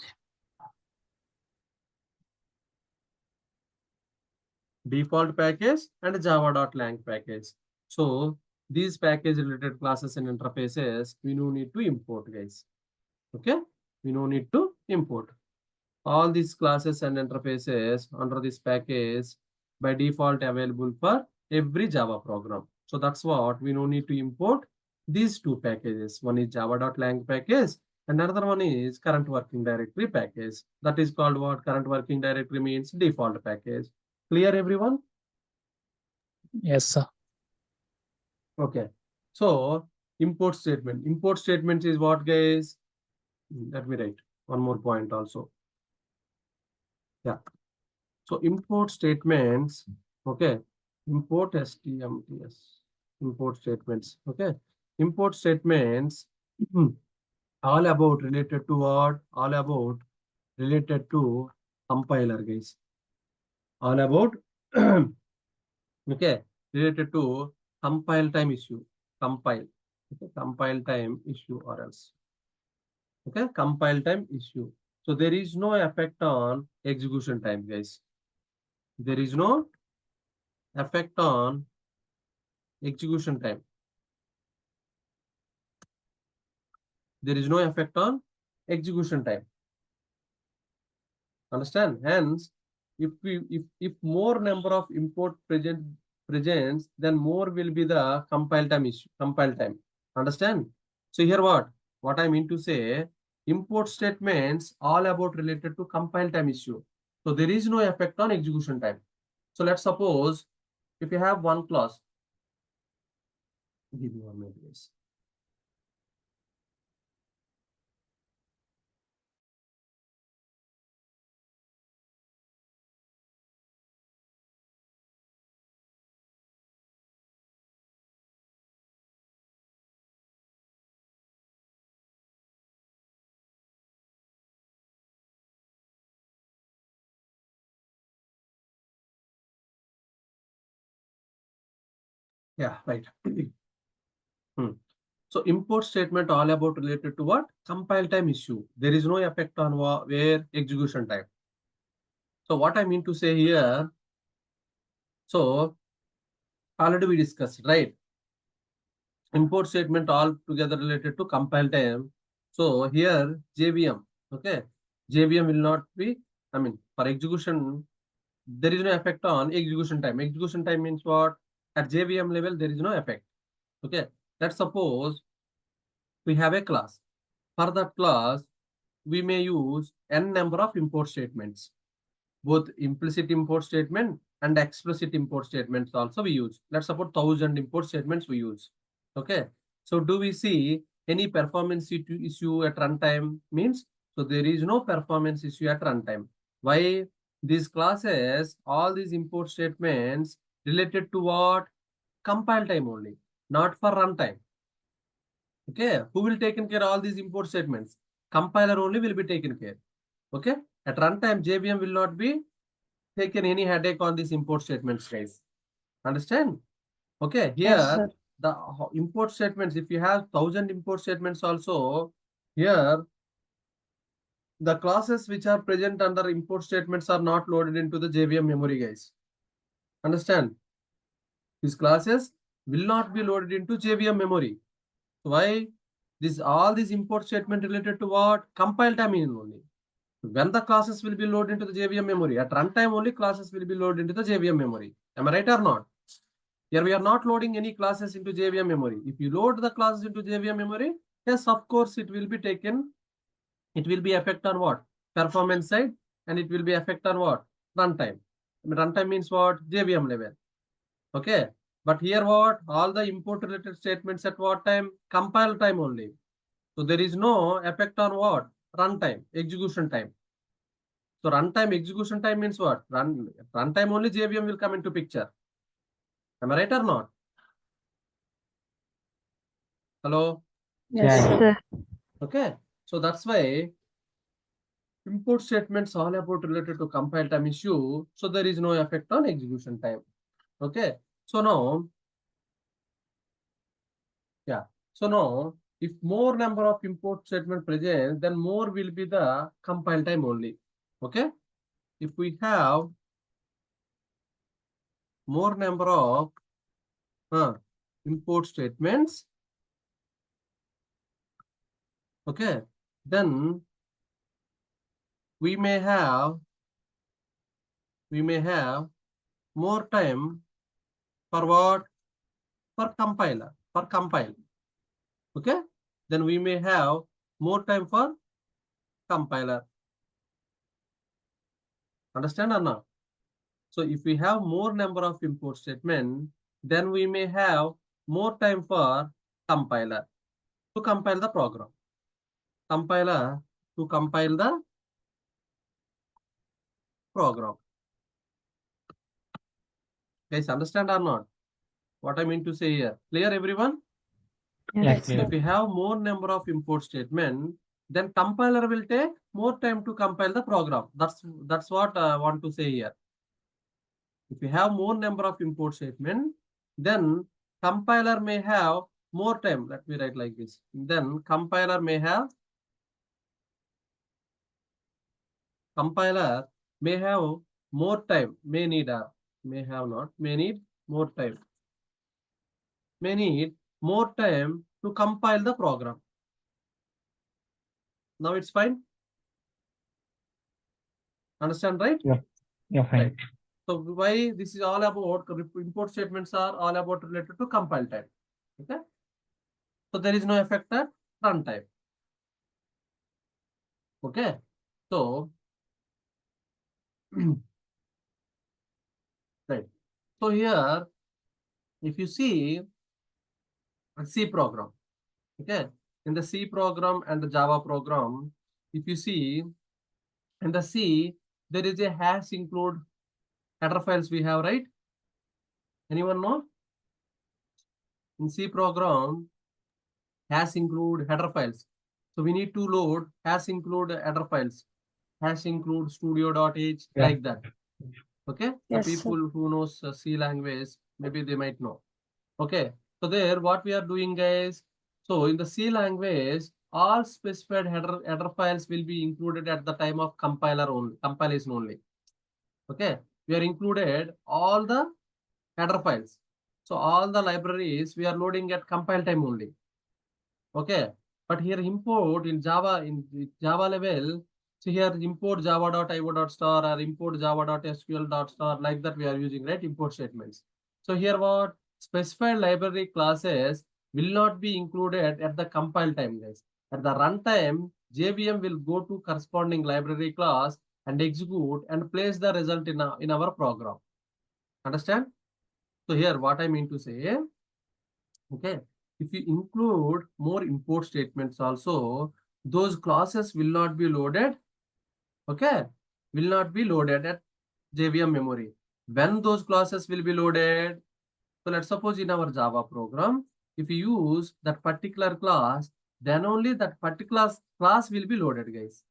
Default package and java.lang package. So these package related classes and interfaces, we no need to import, guys. Okay, we no need to import. All these classes and interfaces under this package by default available for every Java program. So that's what we no need to import these two packages. One is java.lang package and another one is current working directory package. That is called what? Current working directory means default package. Clear, everyone? Yes, sir. Okay. So import statement. Import statement is what, guys? Let me write one more point also. Yeah. So import statements, okay. Import stmts, import statements, okay. Import statements all about related to what? All about related to compiler, guys. All about okay, related to compile time issue. Compile. Okay, compile time issue or else. Okay, compile time issue. So there is no effect on execution time, guys. There is no effect on execution time. There is no effect on execution time. Understand? Hence, if more number of import presents, then more will be the compile time issue. Compile time. Understand? So here what I mean to say, import statements all about related to compile time issue. So there is no effect on execution time. So let's suppose if you have one class, give me 1 minute, please. Yeah, right. So import statement all about related to what? Compile time issue. There is no effect on where execution time. So what I mean to say here, so already we discussed, right? Import statement all together related to compile time. So here JVM, okay? JVM will not be, I mean, for execution, there is no effect on execution time. Execution time means what? At JVM level, there is no effect. Okay. Let's suppose we have a class. For that class, we may use n number of import statements. Both implicit import statement and explicit import statements also we use. Let's suppose 1000 import statements we use. Okay. So do we see any performance issue at runtime? Means, so there is no performance issue at runtime. Why? These classes, all these import statements related to what? Compile time only, not for runtime. Okay, who will taken care of all these import statements? Compiler only will be taken care. Okay, at runtime, JVM will not be taken any headache on these import statements, guys. Understand? Okay, here Yes, sir. the import statements, if you have 1000 import statements also, here the classes which are present under import statements are not loaded into the JVM memory, guys. Understand? These classes will not be loaded into JVM memory. Why? All these import statement related to what? Compile time only. When the classes will be loaded into the JVM memory, at runtime only classes will be loaded into the JVM memory. Am I right or not? Here we are not loading any classes into JVM memory. If you load the classes into JVM memory, yes, of course, it will be taken. It will be effect on what? Performance side, and it will be effect on what? Runtime. Runtime means what? JVM level. Okay. But here what? All the import related statements at what time? Compile time only. So there is no effect on what? Runtime, execution time. So runtime execution time means what? Runtime only JVM will come into picture. Am I right or not? Hello? Yes, Yeah. sir. Okay. So that's why import statements all about related to compile time issue. So there is no effect on execution time. Okay. So now, yeah. So now, if more number of import statement present, then more will be the compile time only. Okay. If we have more number of import statements, okay, then we may have more time for what? For compile. Okay, then we may have more time for compiler. Understand or not? So if we have more number of import statement, then we may have more time for compiler to compile the program. Compiler to compile the program. Guys, understand or not? What I mean to say here? Clear, everyone? Yeah, Yes, clear. sir. If we have more number of import statement, then compiler will take more time to compile the program. That's what I want to say here. If we have more number of import statement, then compiler may have more time. Let me write like this. Then compiler may have more time. May need may have not. May need more time. May need more time to compile the program. Now it's fine. Understand, right? Yeah, fine. Right. So why this is all about import statements are all about related to compile time. Okay. So there is no effect at runtime. Okay. So right. So here, if you see a C program, okay, in the C program and the Java program, if you see in the C, there is a hash include header files we have, right? Anyone know? In C program, hash include header files. So we need to load hash include header files. Hash include studio.h Yeah. like that. Okay. Yes, The sir. people who knows C language, maybe they might know. Okay. So there, what we are doing, guys. So in the C language, all specified header files will be included at the time of compilation only. Okay. We are included all the header files. So all the libraries we are loading at compile time only. Okay. But here import in Java level, so here import java.io.star or import java.sql.star, like that we are using, right? Import statements. So here what? Specified library classes will not be included at the compile time, guys. At the runtime, JVM will go to corresponding library class and execute and place the result in our program. Understand? So here what I mean to say, okay, if you include more import statements also, those classes will not be loaded, okay, will not be loaded at JVM memory. When those classes will be loaded, so let's suppose in our Java program, if you use that particular class, then only that particular class will be loaded, guys.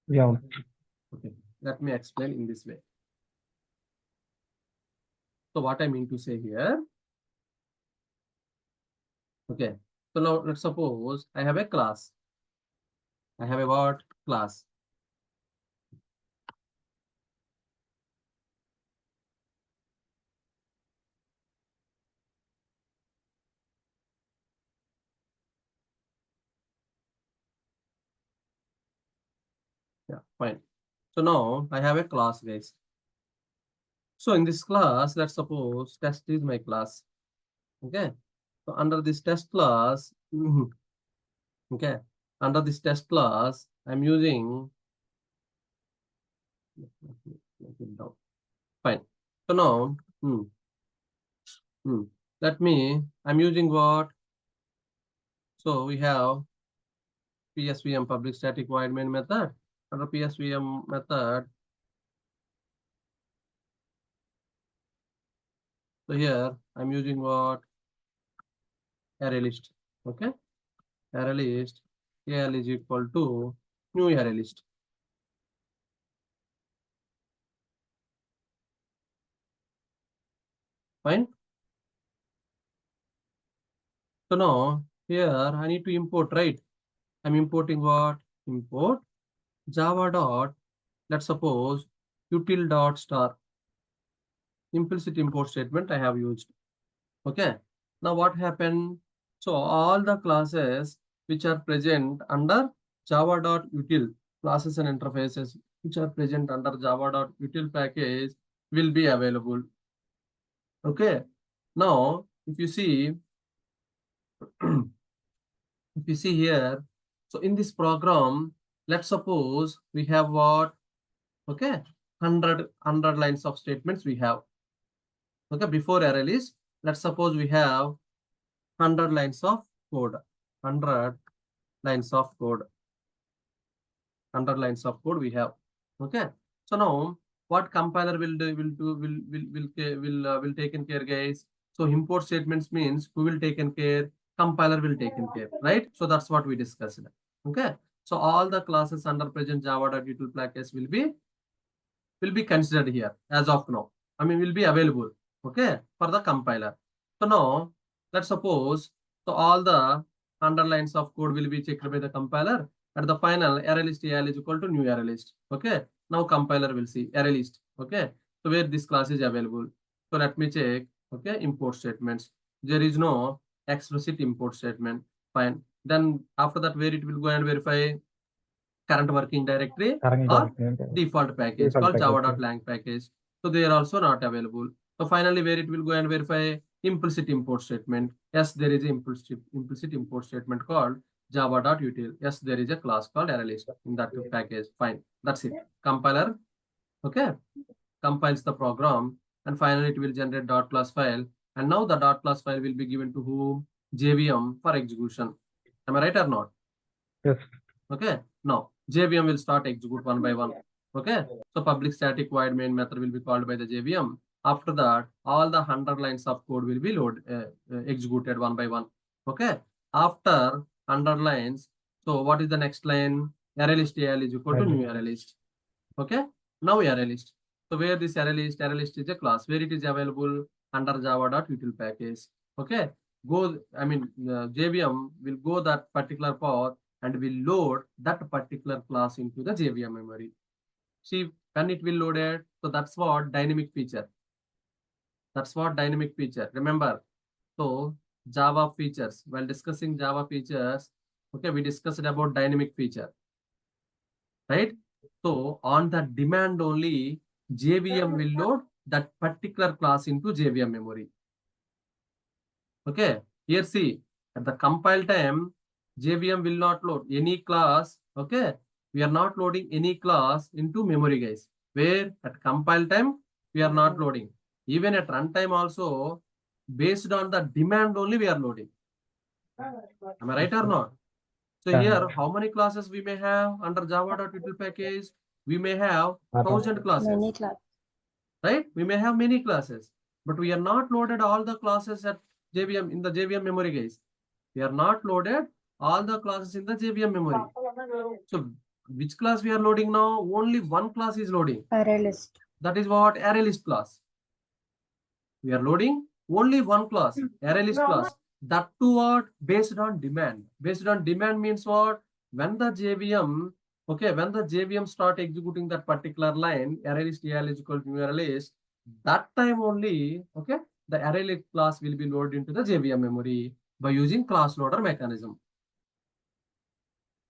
Yeah. Okay, let me explain in this way. So what I mean to say here, okay, so now let's suppose I have a class. I have a what? Class. Yeah, fine. So now I have a class, guys. So in this class, let's suppose test is my class. Okay. So under this test class, okay, under this test class, I'm using. Let it down. Fine. So now, I'm using what? So we have PSVM public static void main method. Under PSVM method, so here I'm using what? Array list. Okay. Array list. AL is equal to new array list. Fine. So now here I need to import, right? I'm importing what? Import Java dot, let's suppose util dot star. Implicit import statement I have used. Okay. Now what happened? So all the classes which are present under java.util classes and interfaces which are present under java.util package will be available. Okay. Now if you see here, so in this program, let's suppose we have what? Okay, 100 lines of statements we have. Okay, before array list, let's suppose we have 100 lines of code. 100 lines of code. 100 lines of code we have. Okay. So now what compiler will do? Will taken care, guys. So import statements means who will taken care? Compiler will taken care, right? So that's what we discussed. Okay. So all the classes under present java.util package will be considered here as of now. I mean, will be available, okay, for the compiler. So now, let's suppose, so all the underlines of code will be checked by the compiler. At the final, array list AL is equal to new array list. Okay. Now compiler will see array list. Okay. So where this class is available. So let me check. Okay. Import statements. There is no explicit import statement. Fine. Then after that, where it will go and verify current working directory or default package called java.lang package. So they are also not available. So finally, where it will go and verify implicit import statement. Yes, there is an implicit import statement called java.util. Yes, there is a class called ArrayList in that package. Fine. That's it. Compiler, okay, compiles the program and finally it will generate .class file. And now the .class file will be given to whom? JVM for execution. Am I right or not? Yes. Okay. Now JVM will start execute one by one. Okay. So public static void main method will be called by the JVM. After that, all the 100 lines of code will be executed one by one. Okay. After 100 lines, so what is the next line? Array list AL is equal to new array list. Okay. Now array list. So where this array list is a class where it is available under java.util package. Okay. JVM will go that particular path and will load that particular class into the JVM memory. See, when it will load it, so that's what dynamic feature. That's what dynamic feature. Remember, so Java features. While discussing Java features, okay, we discussed about dynamic feature, right? So on the demand only, JVM will load that particular class into JVM memory. Okay, here see, at the compile time, JVM will not load any class. Okay, we are not loading any class into memory, guys. Where at compile time, we are not loading. Even at runtime also, based on the demand only, we are loading. Am I right or not? So here, how many classes we may have under java.util package? We may have 1000 classes. Many classes. Right? We may have many classes, but we are not loaded all the classes at JVM in the JVM memory, guys. We are not loaded all the classes in the JVM memory. So which class we are loading now? Only one class is loading. Array list. That is what? Array list class. We are loading only one class, array list class. That too what? Based on demand. Based on demand means what? when the JVM, okay, when the JVM start executing that particular line, ArrayList AL is equal to new ArrayList, that time only, okay, the ArrayList class will be loaded into the JVM memory by using class loader mechanism.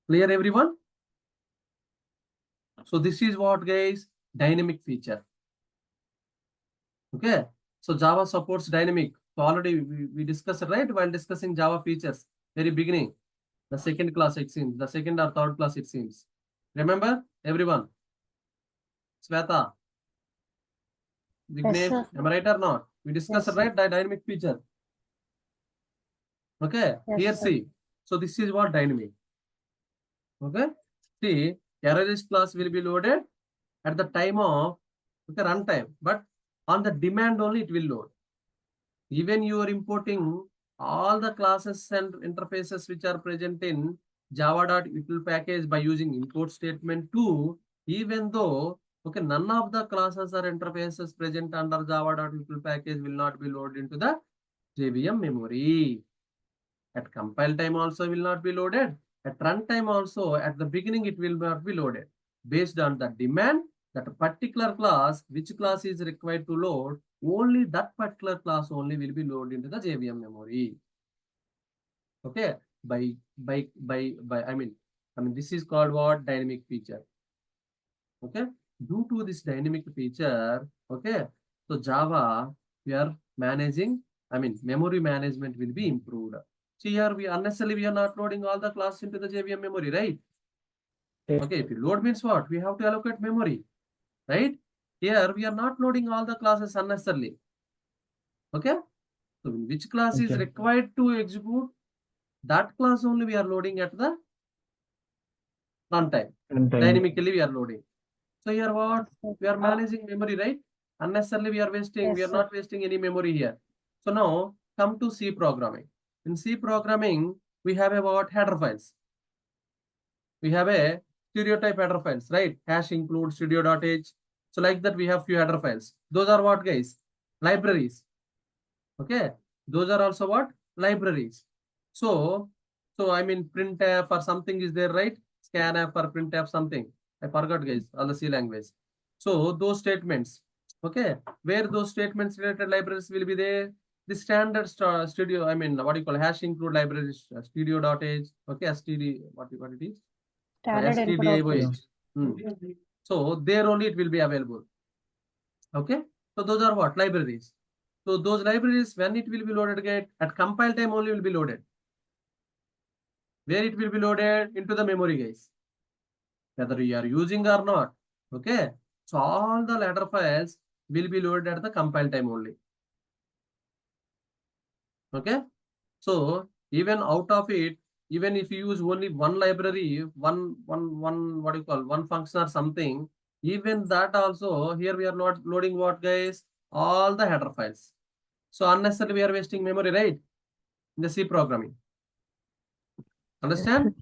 Clear, everyone? So this is what, guys, dynamic feature. Okay, so Java supports dynamic. So already we discussed, right, while discussing Java features, very beginning, the second class it seems, the second or third class it seems. Remember, everyone? Sweta, Vignesh, sir. am I right or not? We discussed, Yes, right, the dynamic feature. Okay, Yes, here sir. see. So this is what dynamic. Okay, see, ArrayList class will be loaded at the time of, okay, runtime, but on the demand only it will load. Even you are importing all the classes and interfaces which are present in java.util package by using import statement 2, even though, okay, none of the classes or interfaces present under java.util package will not be loaded into the JVM memory. At compile time also will not be loaded. At runtime also, at the beginning it will not be loaded. Based on the demand, that particular class, which class is required to load, only that particular class only will be loaded into the JVM memory. Okay, I mean this is called what? Dynamic feature. Okay, due to this dynamic feature, okay, so Java, we are managing, memory management will be improved. See here, we unnecessarily are not loading all the classes into the JVM memory, right? Yes. Okay, if you load means what? We have to allocate memory, right? Here we are not loading all the classes unnecessarily. Okay, so which class is Okay. required to execute, that class only we are loading at the runtime. Runtime. Dynamically we are loading. So here what? Yes, sir. We are managing memory, right? Unnecessarily we are wasting, Yes, we are sir. not wasting any memory here. So now come to C programming. In C programming, we have about header files. We have a stereotype header files, right? Hash include studio.h. So like that we have few header files. Those are what, guys? Libraries. Okay. Those are also what? Libraries. So printf or something is there, right? Scanf or printf something. I forgot, guys, all the C language. So those statements, okay, where those statements related libraries will be there. The standard studio, what do you call hash include libraries, studio.h, okay, std, what it is? Standard input output. stdioh. So there only it will be available. Okay, so those are what? Libraries. So those libraries, when it will be loaded again, at compile time only will be loaded. Where it will be loaded? Into the memory, guys. Whether you are using or not. Okay. So all the ladder files will be loaded at the compile time only. Okay. So even out of it, even if you use only one library, one what do you call, one function or something, even that also, here we are not loading what, guys? All the header files. So unnecessarily we are wasting memory, right? In the C programming. Understand?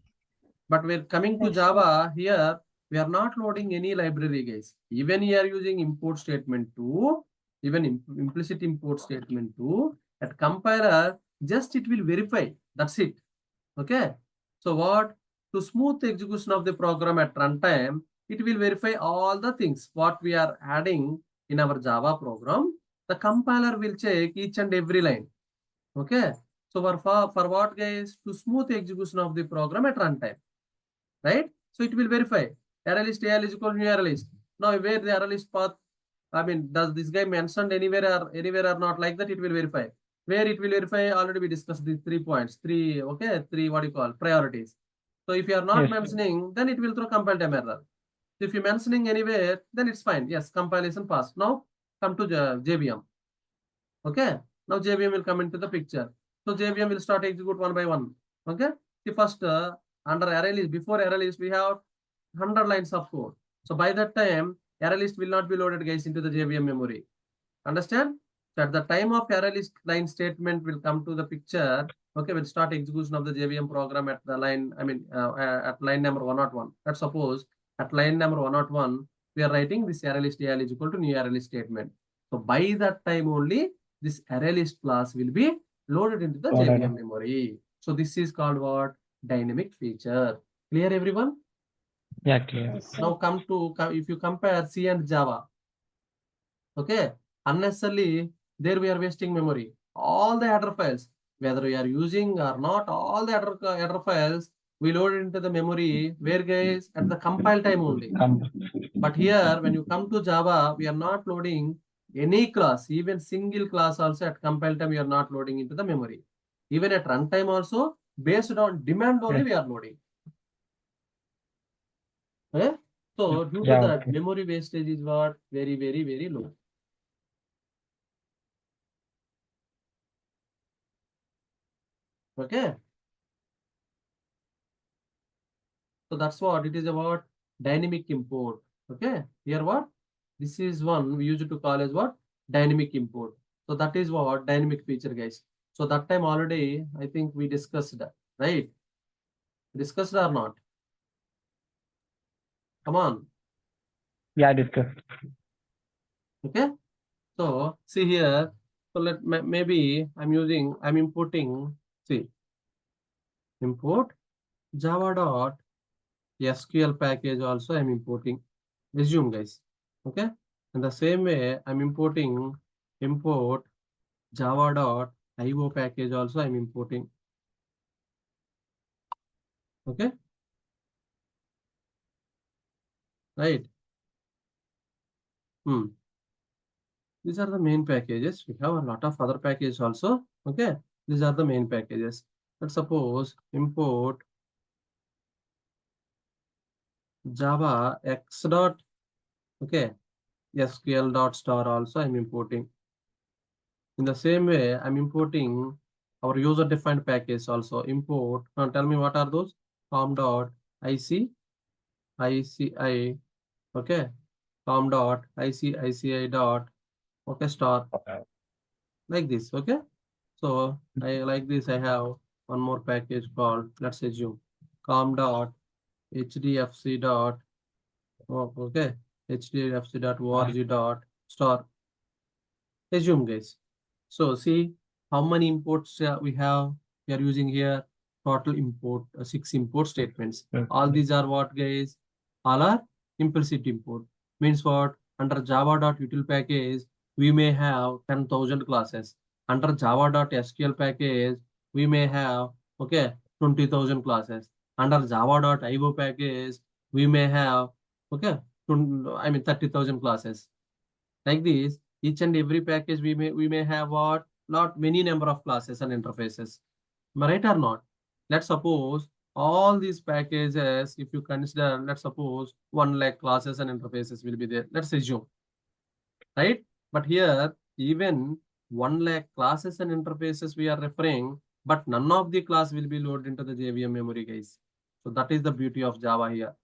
But we're coming to Yes, Java, here we are not loading any library, guys. Even you are using import statement 2, even implicit import statement 2, at compiler, just it will verify. That's it. Okay. So what? To smooth the execution of the program at runtime, it will verify all the things what we are adding in our Java program. The compiler will check each and every line. Okay. So for what, guys? To smooth the execution of the program at runtime. Right? So it will verify ArrayList AL is equal to new ArrayList. Now where the ArrayList path, does this guy mentioned anywhere or not, like that it will verify. Where it will verify, already we discussed the 3 points, three what do you call, priorities. So if you are not Yes. mentioning, then it will throw compile time error. If you're mentioning anywhere, then it's fine. Yes, compilation passed. Now come to JVM. Okay. Now JVM will come into the picture. So JVM will start execute one by one. Okay. The first under ArrayList, before ArrayList, we have 100 lines of code. So by that time, ArrayList will not be loaded, guys, into the JVM memory. Understand? So at the time of ArrayList line statement will come to the picture. Okay, we'll start execution of the JVM program at the line, at line number 101. Let's suppose at line number 101, we are writing this ArrayList AL is equal to new ArrayList statement. So by that time only, this ArrayList class will be loaded into the JVM memory. So this is called what? Dynamic feature. Clear, everyone? Yeah, clear. Now come to, if you compare C and Java, okay, unnecessarily there we are wasting memory. All the header files, whether we are using or not, all the header files we load into the memory. Where, guys? At the compile time only. But here, when you come to Java, we are not loading any class, even single class also at compile time we are not loading into the memory. Even at runtime also, based on demand only we are loading. Okay? So due to that, memory wastage is what? Very, very, very low. Okay? So that's what it is about dynamic import. Okay? Here what? This is one we used to call as what? Dynamic import. So that is what dynamic feature, guys. So that time already, I think we discussed that, right? Discussed or not? Come on. Yeah, discussed. Okay? So see here. So maybe I'm importing, see, import java.SQL package also I'm importing. Resume, guys. Okay? In the same way, I'm importing import java.io package also I'm importing. Okay? Right? These are the main packages. We have a lot of other packages also. Okay? These are the main packages. Let's suppose import java x dot, okay, SQL dot star also I'm importing. In the same way, I'm importing our user defined package also. Import. Now tell me what are those? com.ici, okay, com.ici dot, okay, star, like this. Okay. So I like this. I have one more package called, let's assume, com.hdfc dot, oh, okay, hdfc.org dot star. Assume, guys. So see how many imports we have. We are using here total import 6 import statements. All these are what, guys? All are implicit import. Means what? Under java.util package, we may have 10,000 classes. Under java.sql package, we may have, okay, 20,000 classes. Under java.io package, we may have, okay, 30,000 classes. Like this, each and every package we may have what? Not many number of classes and interfaces. Am I right or not? Let's suppose all these packages, if you consider, let's suppose 1 lakh classes and interfaces will be there. Let's assume, right? But here, even 1 lakh classes and interfaces we are referring, but none of the class will be loaded into the JVM memory, guys. So that is the beauty of Java here.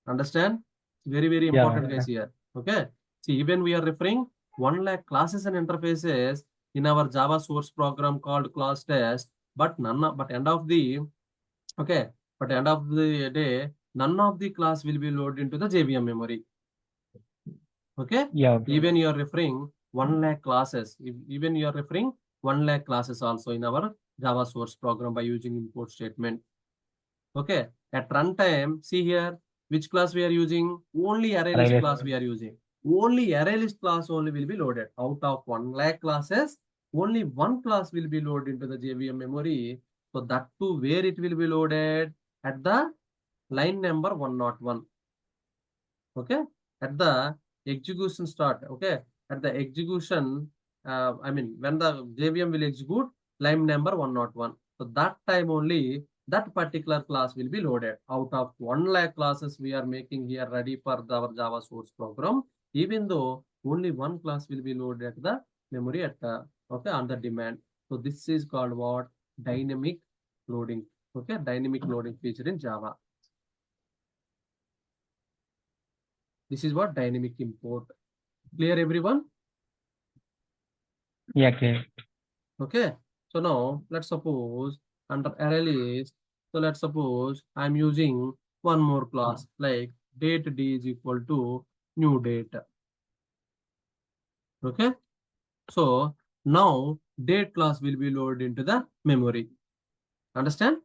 Understand? Very, very important, guys, here. Okay. See, even we are referring 1 lakh classes and interfaces in our Java source program called class test, but end of the, okay, but end of the day, none of the class will be loaded into the JVM memory. Okay. Yeah. Even you are referring 1 lakh classes, even you are referring 1 lakh classes also in our Java source program by using import statement. Okay. At runtime, see here, which class we are using? Only array list class we are using. Only array list class only will be loaded. Out of 1 lakh classes, only one class will be loaded into the JVM memory. So that too, where it will be loaded? At the line number 101. Okay. At the execution start. Okay. At the execution, when the JVM will execute, line number 101. So that time only that particular class will be loaded. Out of 1 lakh classes we are making here ready for our Java source program, even though only one class will be loaded at the memory at the, okay, on the demand. So this is called what? Dynamic loading. Okay, dynamic loading feature in Java. This is what dynamic import. Clear, everyone? Yeah, clear. Okay. So now let's suppose under array list, so let's suppose I'm using one more class like date d is equal to new date. Okay. So now date class will be loaded into the memory. Understand?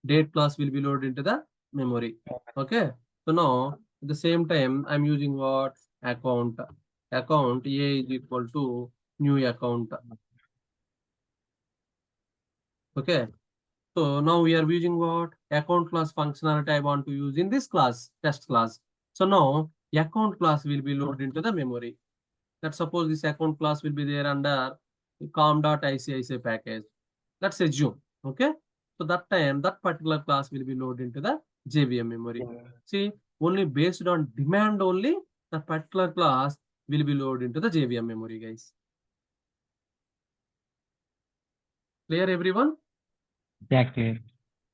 Date class will be loaded into the memory. Okay. So now at the same time I'm using what? Account. Account A is equal to new account. Okay. So now we are using what? Account class functionality I want to use in this class, test class. So now account class will be loaded into the memory. Let's suppose this account class will be there under com.icic package. Let's assume. Okay. So that time that particular class will be loaded into the JVM memory. See, only based on demand only, the particular class will be loaded into the JVM memory, guys. Clear, everyone? Yeah, clear.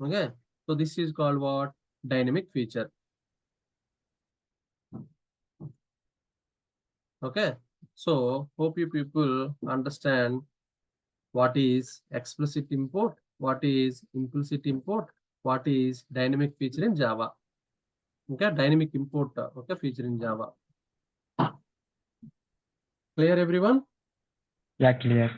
Okay. So this is called what? Dynamic feature. Okay. So hope you people understand what is explicit import, what is implicit import, what is dynamic feature in Java. Okay, dynamic import, okay, feature in Java. Clear, everyone? Yeah, clear.